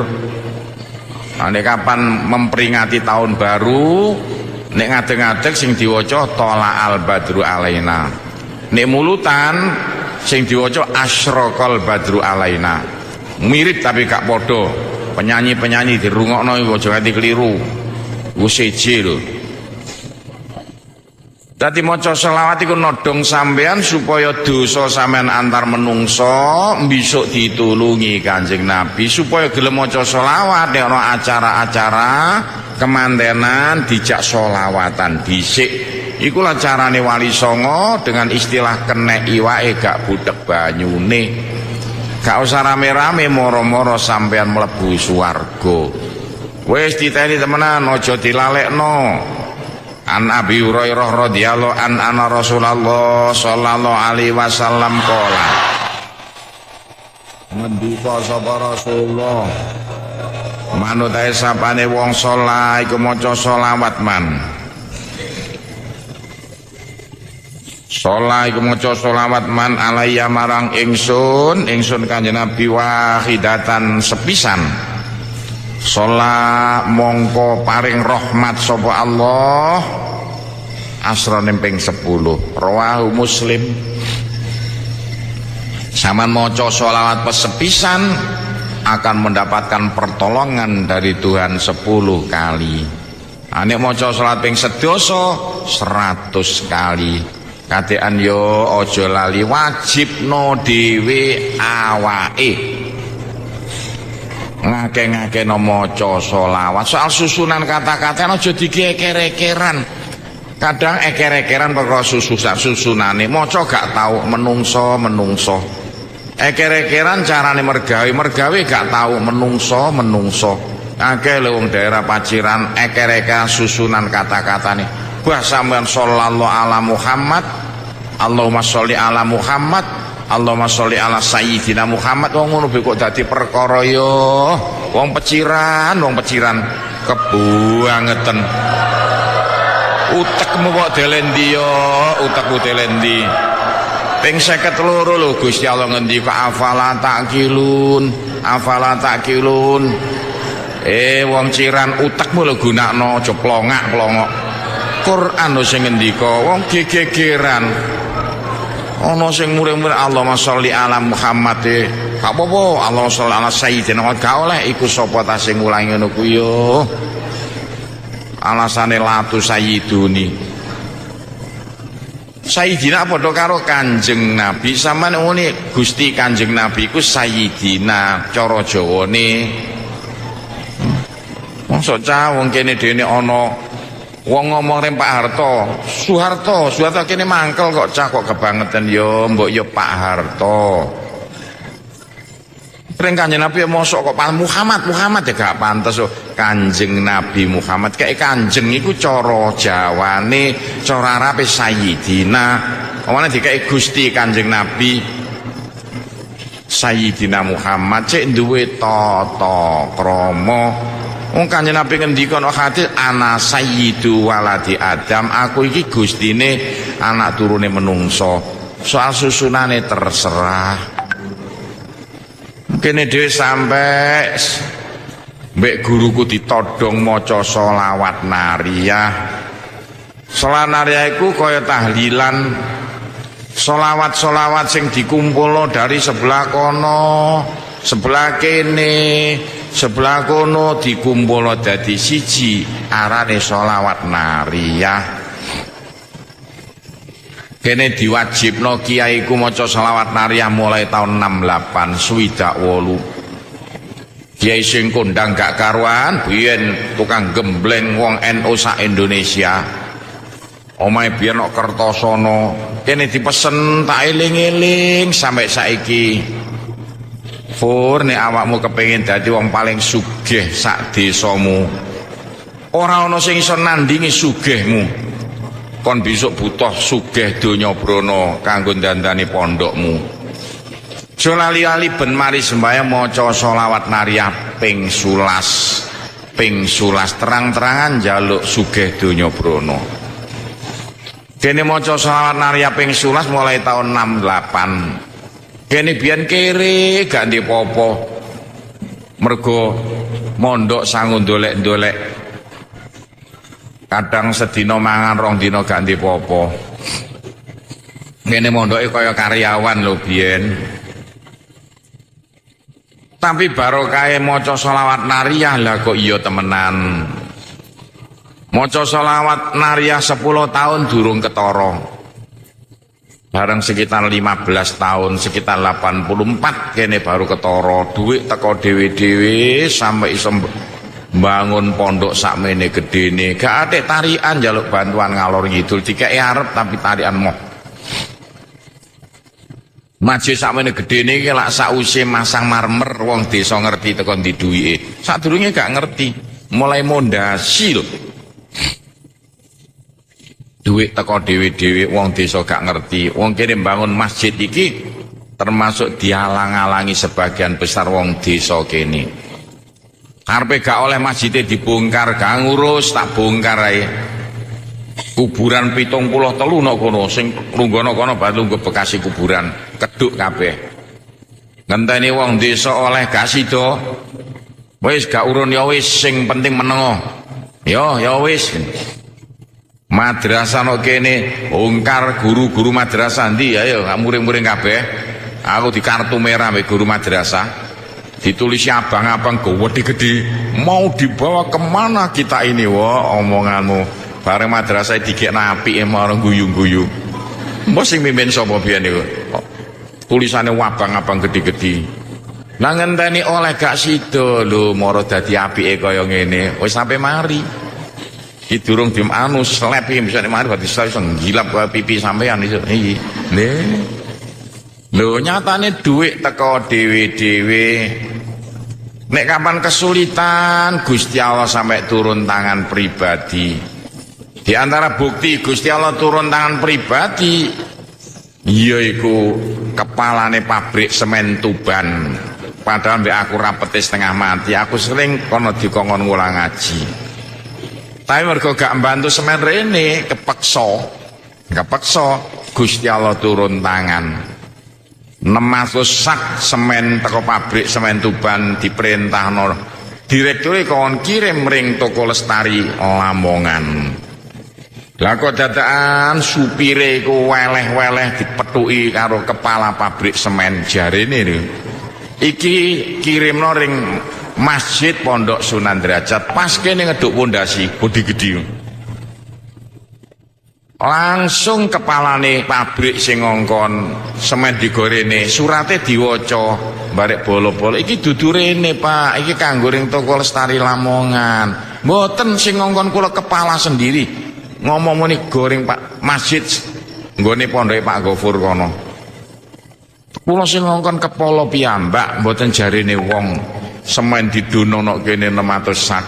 Speaker 1: Nek kapan memperingati tahun baru nek ngadeg-ngadeg sing diwaca tola al badru alaina. Nek mulutan sing diwaca asraqal badru alaina. Mirip tapi gak padha. Penyanyi-penyanyi dirungokno iku aja nganti keliru. Ku seje lho. Dadi maca selawat iku nodong sampean supaya dosa sampean antar menungso besok ditulungi Kanjeng Nabi supaya gelem maca selawat nek ana acara-acara kemantenan dijak selawatan dhisik. Iku lah carane Wali Songo dengan istilah kenek iwake gak budek banyune. Gak usah rame-rame moro-moro sampean mlebu swarga. Wis diteni temenan aja dilalekno. An Abi Hurairah radhiyallahu anna Rasulullah sallallahu alaihi wasallam qala. Ngendika sapa Rasulullah manut ae sapane wong saleh iku maca selawat man. Saleh iku maca selawat man alayya marang ingsun Kanjeng Nabi wahidatan sepisan. Sholat mongko paring rahmat sapa Allah asrane ping 10. Rawahu Muslim. Zaman maca sholawat pesepisan akan mendapatkan pertolongan dari Tuhan 10 kali. Nek maca sholawat ping sedasa 100 kali. Katekan yo aja lali wajibno dhewe awake. Ngake-ngakeno maca sholawat. Soal susunan kata-kata aja dikeker-ekeran. Kadang eker-ekeran perkara susunane maca gak tau menungso. Eker-ekeran carane mergawe gak tau menungso. Akeh lho wong daerah Paciran eker-ekeran susunan kata-katane. Wah sampean sallallahu ala Muhammad, Allahumma sholli ala Muhammad, Allahumma sholli ala sayyidina Muhammad. Wong ngono kok dadi perkara yo. Wong peciran kebuangeten. Utekmu kok delendi yo, utekmu delendi. Ping 52 lho Gusti Allah ngendika afala taqilun. Wong ciran utekmu lho gunakno aja plongak-plongok. Quran lho sing ngendika wong gegegeran. Ana sing muring-muring Allahumma sholli ala Muhammad gak apa-apa, Allahumma sholli ala sayyidina Muhammad gak oleh iku sapa ta sing ngulangi ngono ku yo. Alasane latu sayyiduni. Sayyidina padha karo Kanjeng Nabi. Sampeyan ngene Gusti Kanjeng Nabi ku sayyidina cara Jawane. Mosok cah wong kene dene ana wong ngomong rem Pak Harto, Soeharto kene mangkel kok cah kok kebangetan yo mbok yo Pak Harto. Ring Kanjeng Nabi mosok kok Muhammad ya gak pantes Kanjeng Nabi Muhammad. Kayak kanjeng iku cara Jawane, cara Arabe sayyidina. Omane dikai Gusti Kanjeng Nabi Sayyidina Muhammad cek duwe tata krama. Wong Kanjeng Nabi ngendika ana hadis ana sayyidu waladi Adam, aku iki gustine anak turune menungso. Soal susunane terserah. Kene dhewe sampe mbek guruku ditodong maca sholawat nariyah. Sholawat nariyah iku kaya tahlilan. Sholawat sing dikumpulno dari sebelah kono, sebelah kene, sebelah kono dikumpulno dadi siji, arane sholawat nariyah. Kene diwajibno kiai ku maca sholawat nariyah mulai tahun 68 swidak 8. Kiai sing kondang gak karuan biyen tukang gembleng wong NU sak Indonesia. Omahe biyen kok Kertosono, kene dipesen tak eling-eling sampai saiki. Fur nek awakmu kepengin dadi wong paling sugih sak desamu, ora ana sing iso nandingi sugihmu. Kon besok butuh sugih donya brana kanggo dandani pondokmu. Aja lali-lali ben mari sembahyang maca sholawat nariyah ping 11. Terang-terangan njaluk sugih donya brana. Kene maca sholawat nariyah ping 11 mulai tahun 68. Kene biyen kere gak ndek apa-apa. Mergo mondok sangu ndolek-ndolek. Kadang sedina mangan rong dina gak ndek apa-apa. Kene mondoke kaya karyawan lho biyen. Tapi barokah maca sholawat nariyah lah kok iya temenan. Maca sholawat nariyah 10 tahun durung ketara. Bareng sekitar 15 tahun, sekitar 84 kene baru ketara. Duit teko dhewe-dhewe sampai iso bangun pondok sakmene gedene. Gak atik tarian njaluk bantuan ngalor ngidul dikeki arep tapi tarian moh. Masjid sakmene gedene iki lak sause masang marmer wong desa ngerti teko ndi duwike. Sadurunge gak ngerti, mulai mondasi lho. Duit teko dhewe-dhewe wong desa gak ngerti. Wong kene bangun masjid iki termasuk dialang-alangi sebagian besar wong desa kene. Karepe gak oleh masjidnya dibongkar, gak ngurus, tak bongkar ae. Kuburan 73 nok kono, sing lungguh kono lungguh bekasi kuburan, keduk kabeh. Ngenteni wong desa oleh gak sida. Wis gak urun ya wis, sing penting menengo. Ya wis. Madrasah no kene ungkar guru-guru madrasah ndi ayo muring-muring kabeh. Aku di kartu merah mbek guru madrasah. Ditulis abang-abang gede-gede. Mau dibawa kemana kita ini? Wah, omonganmu. Bareng madrasah dikekna apike marang guyu-guyu. Mbok sing mimpin sapa biyen niku? Tulisane abang-abang gede-gede. Nang ngenteni oleh gak sida lho mara dadi apike kaya ngene. Wis sampe mari. Iki durung anu slep iki bisa mari berarti iso ngilap pipi sampean iso. Iki. Lho nyatane dhuwit teko dhewe-dhewe. Nek kapan kesulitan Gusti Allah sampai turun tangan pribadi. Di antara bukti Gusti Allah turun tangan pribadi yaiku kepalane pabrik semen Tuban. Padahal mbek aku rapete setengah mati, aku sering kono dikongkon ngulang ngaji. Tapi mergo gak mbantu semen rene kepeksa Gusti Allah turun tangan. 600 sak semen teko pabrik semen Tuban diperintahno direkture kon kirim ring toko Lestari Lamongan. Lah kok dadakan supire iku weleh-weleh dipethuki karo kepala pabrik semen jarene lho. Iki kirimno ring Masjid Pondok Sunan Derajat pas kene ngeduk pondasi bodi gedhi. Langsung kepalane pabrik sing ngongkon semen digorene surate diwaca barek bolo-bolo iki dudu rene Pak, iki kanggo ring toko Lestari Lamongan. Mboten sing ngongkon kula kepala sendiri. Ngomong muni goreng Pak masjid nggone pondoke Pak Gofur kono. Kula sing ngongkon kepala piyambak mboten jarene wong semen didono kene 600 sak.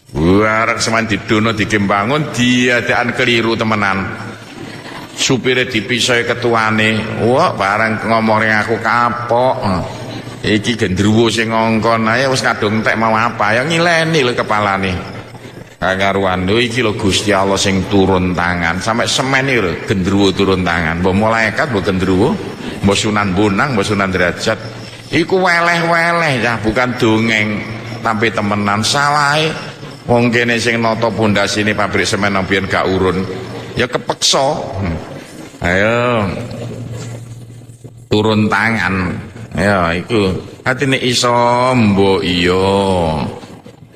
Speaker 1: Warek semen didono digembangun diadakan keliru temenan. Supire dipisoi ketuane. Wah bareng ngomong aku kapok. Iki gendruwo sing ngongkon ae wis kadung entek mau apa ya ngileni lho kepalane. Kagaruan lho iki lho Gusti Allah sing turun tangan sampai semen iki lho gendruwo turun tangan. Mbok malaikat mbok gendruwo, mbok Sunan Bonang, mbok Sunan Derajat. Iku weleh-weleh ya bukan dongeng tapi temenan salahe. Wong kene sing nata pondasine pabrik semen nang biyen gak urun ya kepeksa. Ayo turun tangan. Ya iku atine iso mbok iya.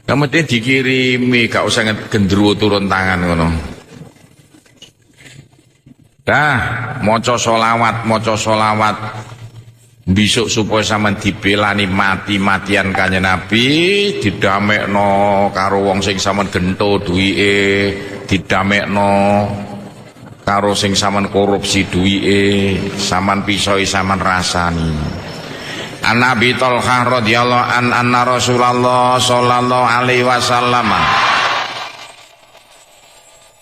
Speaker 1: Kemudian dikirimi gak usah gendruwo turun tangan ngono. Dah maca selawat besok supaya sampean dibelani mati-matian Kanjeng Nabi, didamekno karo wong sing sampean gento duwike, didamekno karo sing sampean korupsi duwike, sampean pisoi sampean rasani. An Abi Thalhah radhiyallahu anna Rasulullah sallallahu alaihi wasallam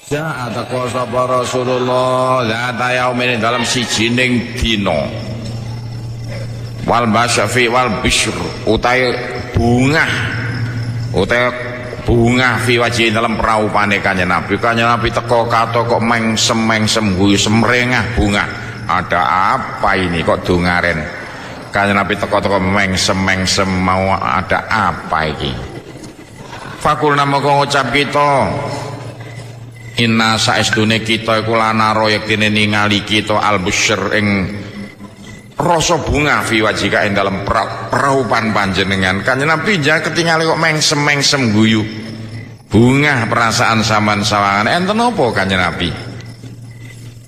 Speaker 1: Ja'at qasaba Rasulullah zata yaumin dalam sijining dina wal basyafi wal bishr utai bunga fi wajhi dalam praupane Kanjeng Nabi. Kanjeng Nabi teko kato kok mengsem guyu semrengah bunga. Ada apa ini kok dungaren? Kanjeng Nabi teko-teko mengsem mau ada apa iki? Fakulna moko ngucap kita inna saestune kita iku lanaro yektine ningali kita al-busyr ing rasa bunga fi wajika ing dalam praupan panjenengan. Kanjeng Nabi jangan ketinggali kok mengsem guyu. Bunga perasaan sampean sawangan enten apa Kanjeng Nabi?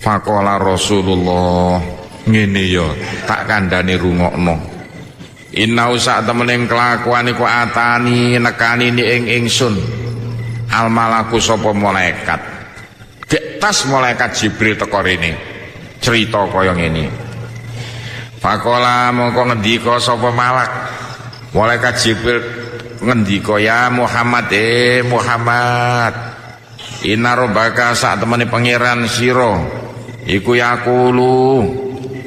Speaker 1: Faqala Rasulullah ngene ya tak kandhane rungokno. Inna usak temening kelakuan iku atani nekani ni ing ingsun al malaku sapa malaikat. Gek tas malaikat Jibril teko rene. Cerita kaya ngene. Faqala mongko ngendika sapa malaikat Jibril ngendika ya Muhammad Muhammad inna rabbaka sak temene pangeran sira iku yaqulu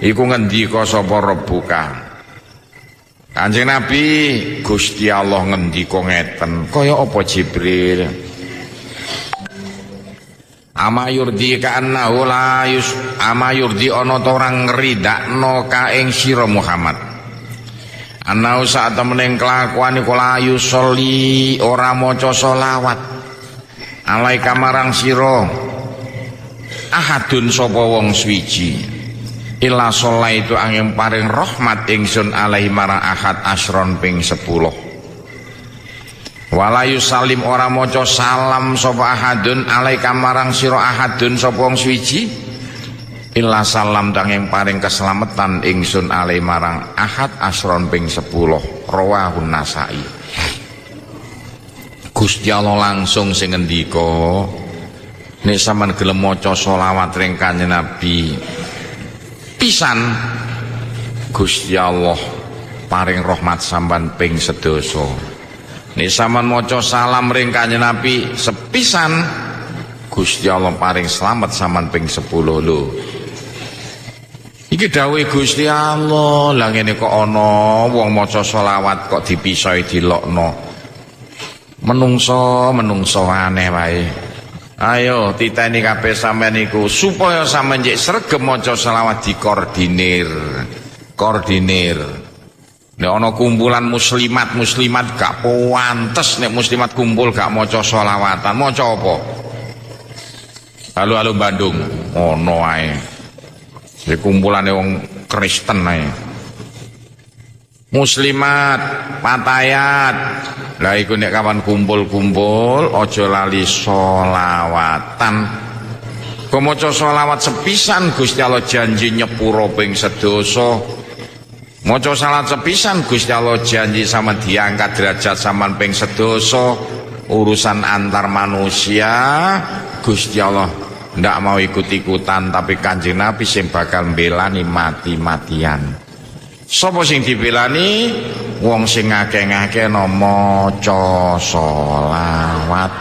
Speaker 1: iku ngendika sapa rabbuka. Kanjeng Nabi Gusti Allah ngendika ngeten kaya apa Jibril? Ama yurdi ka annahu la yus ama yurdi ana ta orang ngridakno ka ing sira Muhammad. Ana sak temening kelakuan iku la yusolli ora maca selawat alaika marang sira ahadun sapa wong swiji illa sholaitu angin paring rahmat ingsun alaihi marang ahad asron ping 10 walayu salim ora maca salam sapa ahadun alaika marang sira ahadun sapa wong swiji illa salam angin paring keselamatan ingsun alaihi marang ahad asron ping 10 rawahun Nasai. Gusti Allah langsung sing ngendika nek sampean gelem maca selawat ring Kanjeng Nabi pisan Gusti Allah paring rahmat sampean ping 10. Nek sampean maca salam ring Kanjeng Nabi sepisan Gusti Allah paring selamat sampean ping 10 lho. Iki dawuh Gusti Allah, lah ngene kok ana wong maca selawat kok dipisahi dilokno. Menungso aneh wae. Ayo titeni kabeh sampeyan niku supaya sampeyan njek sregep maca selawat dikoordinir. Nek ana kumpulan muslimat gak pantes nek muslimat kumpul gak maca selawatan. Maca apa? Halo Bandung. Ono ae. Iki kumpulane wong Kristen ae. Muslimat patayat lah iku nek kawan kumpul-kumpul aja lali sholawatan. Kok maca sholawat sepisan Gusti Allah janji nyepuro ping sedoso. Maca sholawat sepisan Gusti Allah janji sama diangkat derajat sampean ping sedoso. Urusan antar manusia Gusti Allah ndak mau ikut-ikutan tapi Kanjeng Nabi sing bakal mbelani mati-matian. Sapa sing dibelani? Wong sing ngake-ngake maca selawat.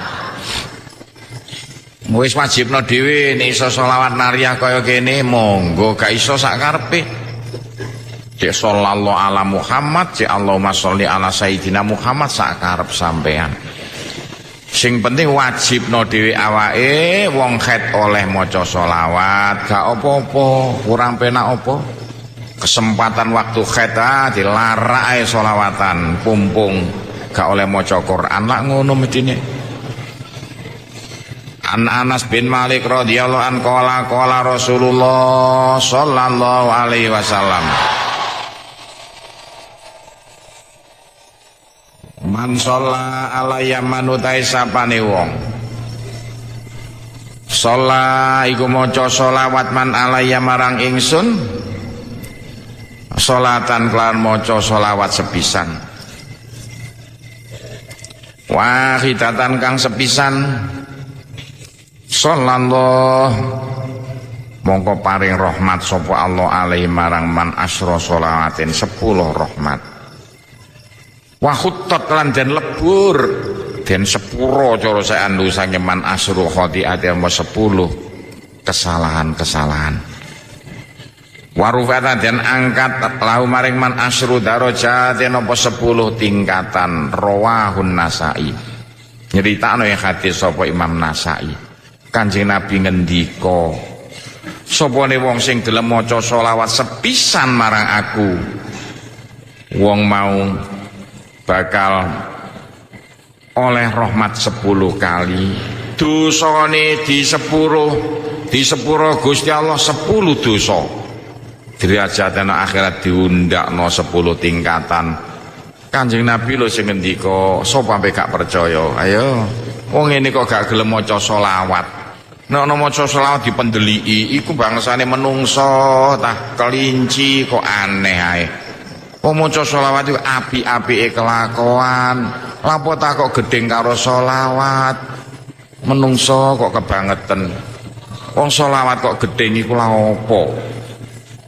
Speaker 1: Wis wajibno dhewe nek iso selawat nariyah kaya kene monggo, gak iso sak karepe. Cek sallallahu ala Muhammad, cek Allahumma sholli ala sayyidina Muhammad sak karep sampean. Sing penting wajibno dhewe awake wong khet oleh maca selawat, gak apa-apa, kurang penak apa. Kesempatan waktu kheta dilarak ae sholawatan pumpung gak oleh maca Quran lak ngono medine. An Anas bin Malik radhiyallahu an qala Rasulullah sallallahu alaihi wasallam man shalla alayya manutai sapane wong shalla iku maca sholawat man alayya marang ingsun sholatan kelawan maca sholawat sepisan wahidatan kang sepisan sallallahu mongko paring rahmat sapa Allah alaihi marang man asra sholawatin 10 rahmat wa khuttat lan den lebur den sepuro cara saendu sange man asru khati'ati 10 kesalahan-kesalahan warufatan dan angkat lahu maring man asru darajatin apa 10 tingkatan rawahun Nasai. Nyeritakno ya hadis sapa Imam Nasai. Kanjeng Nabi ngendika sapane wong sing gelem maca selawat sepisan marang aku wong mau bakal oleh rahmat 10 kali dosane di sepuro Gusti Allah 10 dosa. Derajatna akhirat diundakno 10 tingkatan. Kanjeng Nabi lho sing ngendika, sapa sampe gak percaya? Ayo, wong ngene kok gak gelem maca selawat. Nek ana maca selawat dipendeliki, iku bangsane menungso tah kelinci kok aneh ae. Wong maca selawat iku apik-apike kelakuan. Lapo tak kok gedeng karo selawat? Menungso kok kebangetan. Wong selawat kok gedeng iku lha opo?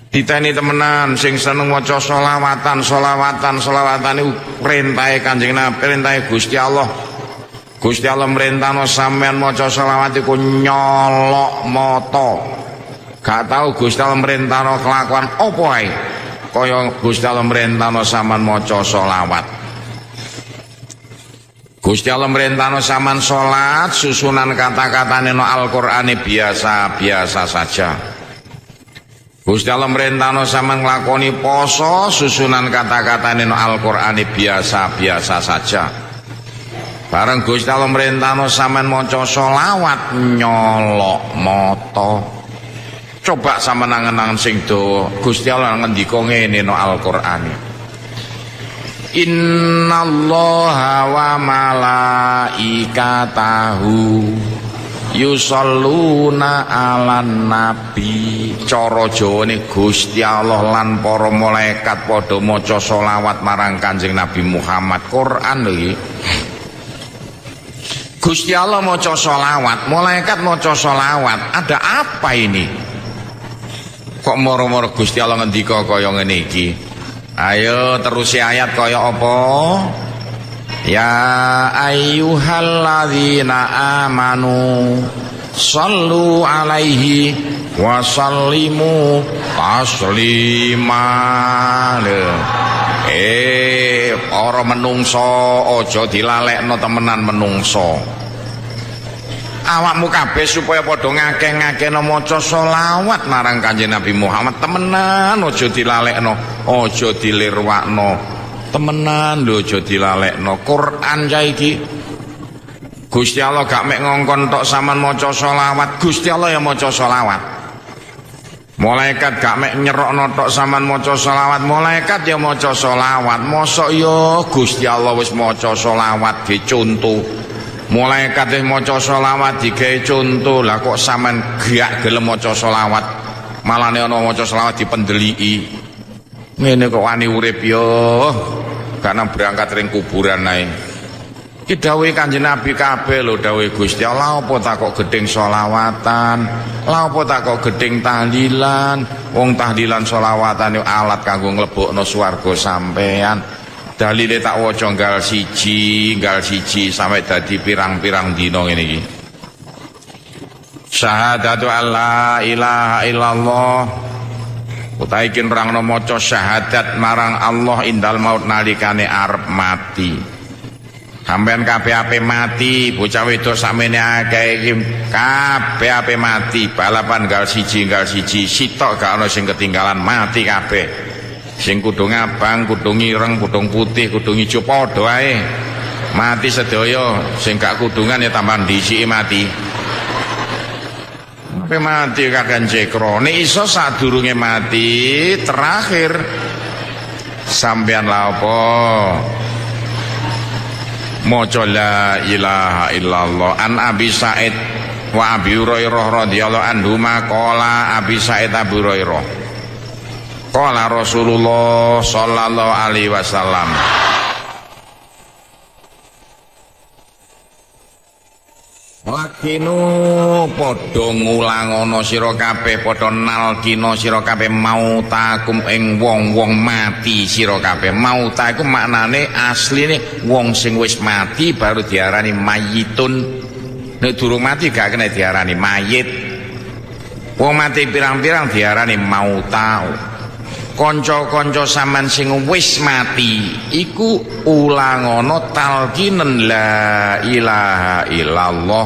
Speaker 1: Diteni temenan sing seneng maca selawatan iku perintahe Kanjeng Nabi, perintahe Gusti Allah. Gusti Allah merintahno sampean maca selawat iku nyolok mata. Gak tau Gusti Allah merintahno kelakuan apa ae. Kaya Gusti Allah merintahno sampean maca selawat. Gusti Allah merintahno sampean salat susunan kata-katane no Al-Qur'ane biasa-biasa saja. Gusti Allah merintahno sampean nglakoni poso susunan kata-katane no Al-Qur'ane biasa-biasa saja. Bareng Gusti Allah merintahno sampean maca selawat nyolok mata. Coba sama nangan-nangan sing do Gusti Allah ngendika ngene no Al-Qur'an. Innallaha wa malaikatahu yusalluna 'alan nabi. Cara Jawane Gusti Allah lan para malaikat padha maca selawat marang Kanjeng Nabi Muhammad. Quran lho iki. Gusti Allah maca selawat, malaikat maca selawat. Ada apa ini? Kok moro-moro Gusti Allah ngendika kaya ngene iki? Ayo terusi ayat kaya apa? Ya ayyuhalladzina amanu sallu alaihi wa sallimu taslima. Para menungso aja dilalekno temenan menungso. Awakmu kabeh supaya padha ngakeh-ngakehno maca selawat marang Kanjeng Nabi Muhammad temenan, aja dilalekno, aja dilirwakno. Temenan lho, aja dilalekno. Quran saiki Gusti Allah gak mek ngongkon tok sampean maca selawat, Gusti Allah ya maca selawat. Malaikat gak mek nyerokno tok sampean maca selawat, malaikat ya maca selawat. Mosok ya Gusti Allah wis maca selawat ge contoh. Malaikat wis maca selawat digawe contoh. Lah kok sampean gak gelem maca selawat, malane ana maca selawat dipendeliki. Ngene kok wani urip yo, karena berangkat ring kuburan ae. Iki dawuhe Kanjeng Nabi kabeh lho, dawuhe Gusti Allah. Apa tak kok gedeng selawatan? Lah apa tak kok gedeng tahlilan? Wong tahlilan selawatan yo alat kanggo nglebokno swarga sampean. Dalile tak waca nggal siji sampai dadi pirang-pirang dina ngene iki. Syahadatu alla ilaha illallah. Utahe iki nerangno maca syahadat marang Allah indal maut nalikane arep mati. Sampeyan kabeh ape mati, bocah wedok sakmene akeh iki kabeh ape mati, balapan nggal siji sitok gak ana sing ketinggalan, mati kabeh. Sing kudung abang, kudung ireng, kudung putih, kudung ijo padha ae. Mati sedaya, sing gak kudungan ya tambah dhisiki mati. Sampai mati kakan cekro. Nek iso sadurunge mati terakhir sampean la apa? Maca la ilaha illallah. An Abi Sa'id wa Abi Hurairah radhiyallahu anhu maqala Abi Sa'id Abu Hurairah. Qala Rasulullah sallallahu alaihi wasallam. Lakinu padha ngulangono sira kabeh, padha nalkina sira kabeh mautakum ing wong-wong mati sira kabeh. Mauta iku maknane asline wong sing wis mati baru diarani mayitun. Nek durung mati gak kena diarani mayit. Wong mati pirang-pirang diarani mauta. Kanca-kanca sampean sing wis mati iku ulangono talqinen la ilaha illallah.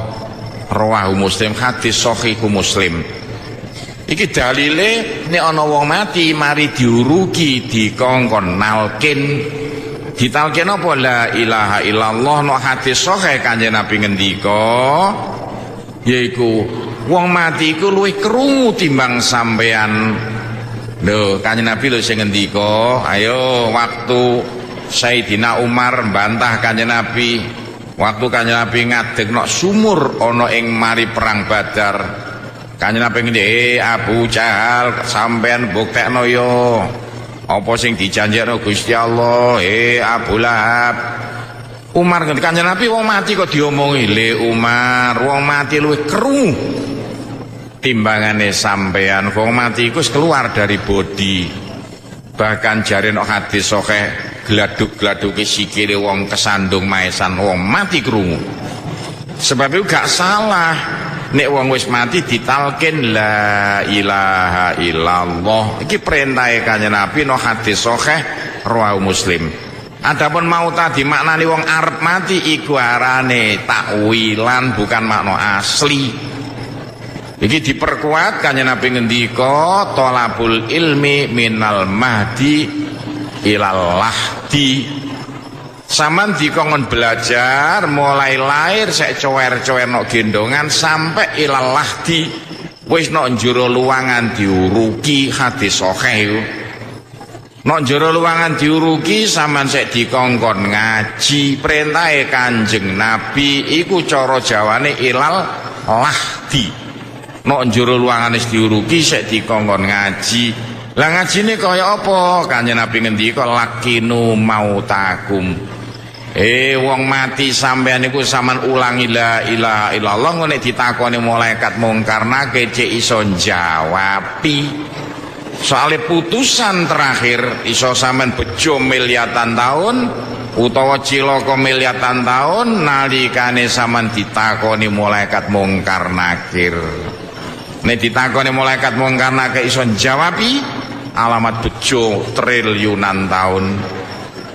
Speaker 1: Rawahu Muslim, hadis sahihu Muslim. Iki dalile nek ana wong mati mari diurugi dikongkon nalkin. Ditalkin apa la ilaha illallah. No hadis sahih Kanjeng Nabi ngendika yaiku wong mati iku luwih krungu timbang sampean. Lho, Kanjeng Nabi lho sing ngendika, ayo waktu Sayyidina Umar mbantah Kanjeng Nabi, waktu Kanjeng Nabi ngadegno sumur ana ing mari perang Badar. Kanjeng Nabi ngendika, Abu Jahal sampean buktekno yo apa sing dijanjekno Gusti Allah, Abu Lahab. Umar ngendika, Kanjeng Nabi wong mati kok diomongi. Le Umar, wong mati luwih krungu timbangane sampean. Wong mati iku keluar dari bodi. Bahkan jare nek hadis sahih gladuk-gladuke sikile wong kesandung maesan wong mati krungu. Sebab itu gak salah nek wong wis mati ditalkin la ilaha illallah. Iki perintahe Kanjeng Nabi no hadis sahih rawahu Muslim. Adapun mau tadi maknani wong arep mati iku arane takwilan bukan makna asli. Iki diperkuat Kanjeng Nabi ngendika thalabul ilmi minal mahdi ilal lahdi. Saman dikongkon belajar mulai lahir sek cower-cower nok gendongan sampai ilal lahdi. wis nok njero luwangan diuruki hadis sahih iku. Nok njero luwangan diuruki sampean sik dikongkon ngaji perintahe Kanjeng Nabi iku cara Jawane ilal lahdi. Nok njero luwangan wis diuruki sik dikongkon ngaji. Lah ngajine kaya apa? Kanjeng Nabi ngendika lakinu mautakum. Wong mati sampean niku sampean ulangi la ilaha illallah nek ditakoni malaikat mungkar nakir cek iso jawabi. Soale putusan terakhir iso sampean bejo miliatan tahun utawa cilaka miliatan tahun nalikane sampean ditakoni malaikat mungkar nakir. Nek ditakoni malaikat mungkar nakir iso jawabi alamat bejo triliunan tahun.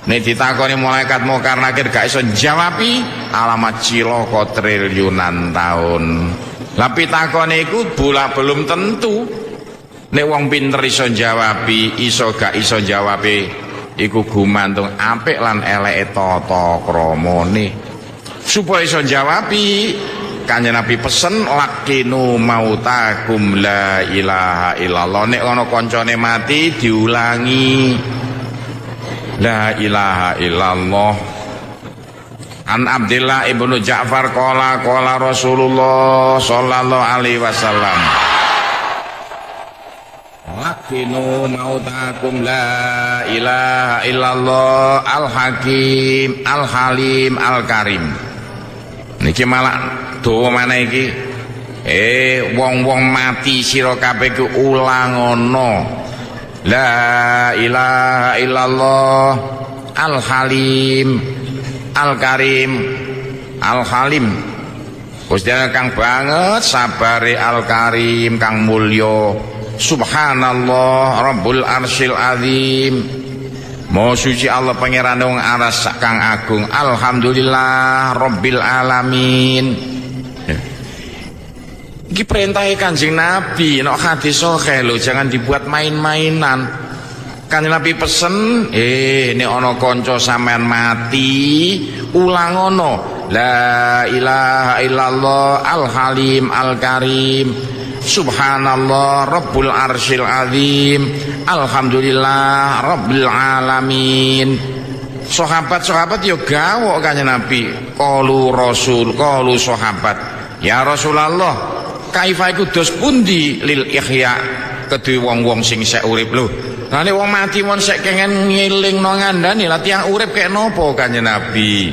Speaker 1: Nek ditakoni malaikat mungkar nakir gak iso jawabi alamat cilaka triliunan tahun. Lah pitakone iku belum tentu. Nek wong pinter iso jawabi, iso gak iso jawabe iku gumantung apik lan eleke tata kramane. Supaya iso jawabi, Kanjeng Nabi pesen lakinu mautakum la ilaha illallah. Nek ana kancane mati diulangi la ilaha illallah. An Abdillah ibnu Ja'far qala Rasulullah sallallahu alaihi wasallam lakinu mautakum la ilaha illallah al-hakim al-halim al-karim. Niki malah dawa mana iki? Wong-wong mati sira kabeh ku ulangono la ilaha illallah al-halim al-karim al-halim. Gusti kang banget sabare al-karim kang mulya. Subhanallah Rabbul Arsyil Azim. Maha suci Allah pangeran wong aras kang agung. Alhamdulillah Rabbil Alamin. Iki perintahe Kanjeng Nabi nek hadis sahih lho, jangan dibuat main-mainan. Kanjeng Nabi pesen, nek ana kanca sampean mati, ulang ngono. La ilaha illallah al-halim al-karim. Subhanallah Rabbul Arsyil Azim. Alhamdulillah Rabbil Alamin. Sahabat-sahabat yo gawok Kanjeng Nabi. Qalu Rasul, qalu sahabat, ya Rasulullah, kaifa iku dos pundi lil ihya kedue wong-wong sing sek urip lho. Lah nek wong mati mon sek kengen ngelingno ngandani lah tiyang urip kek napa Kanjeng Nabi?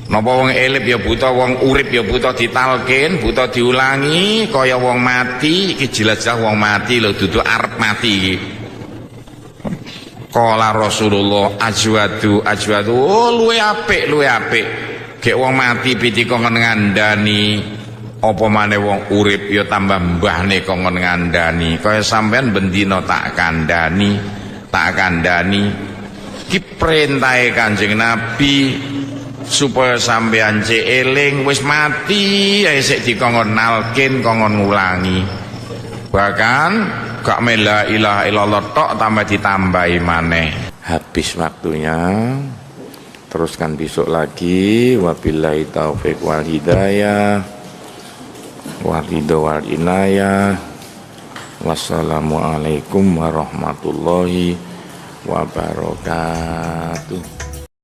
Speaker 1: Napa wong elip ya buta, wong urip ya buta ditalkin, buta diulangi kaya wong mati. Iki jelas-jelas wong mati lho, dudu arep mati iki. Qala Rasulullah ajwadu luwe apik gek wong mati pitika ngandani apa maneh wong urip ya tambah mbahne kok ngandani kaya sampean bendina tak kandhani iki perintahe Kanjeng Nabi supaya sampean cek eling wis mati ae sik dikongkon nalkin kongkon ngulangi, bahkan gak la ilaha illallah tok tambah ditambahi maneh. Habis waktunya, teruskan besok lagi. Wabillahi taufik wal hidayah wal ridho wal inayah. Wassalamualaikum warahmatullahi wabarakatuh.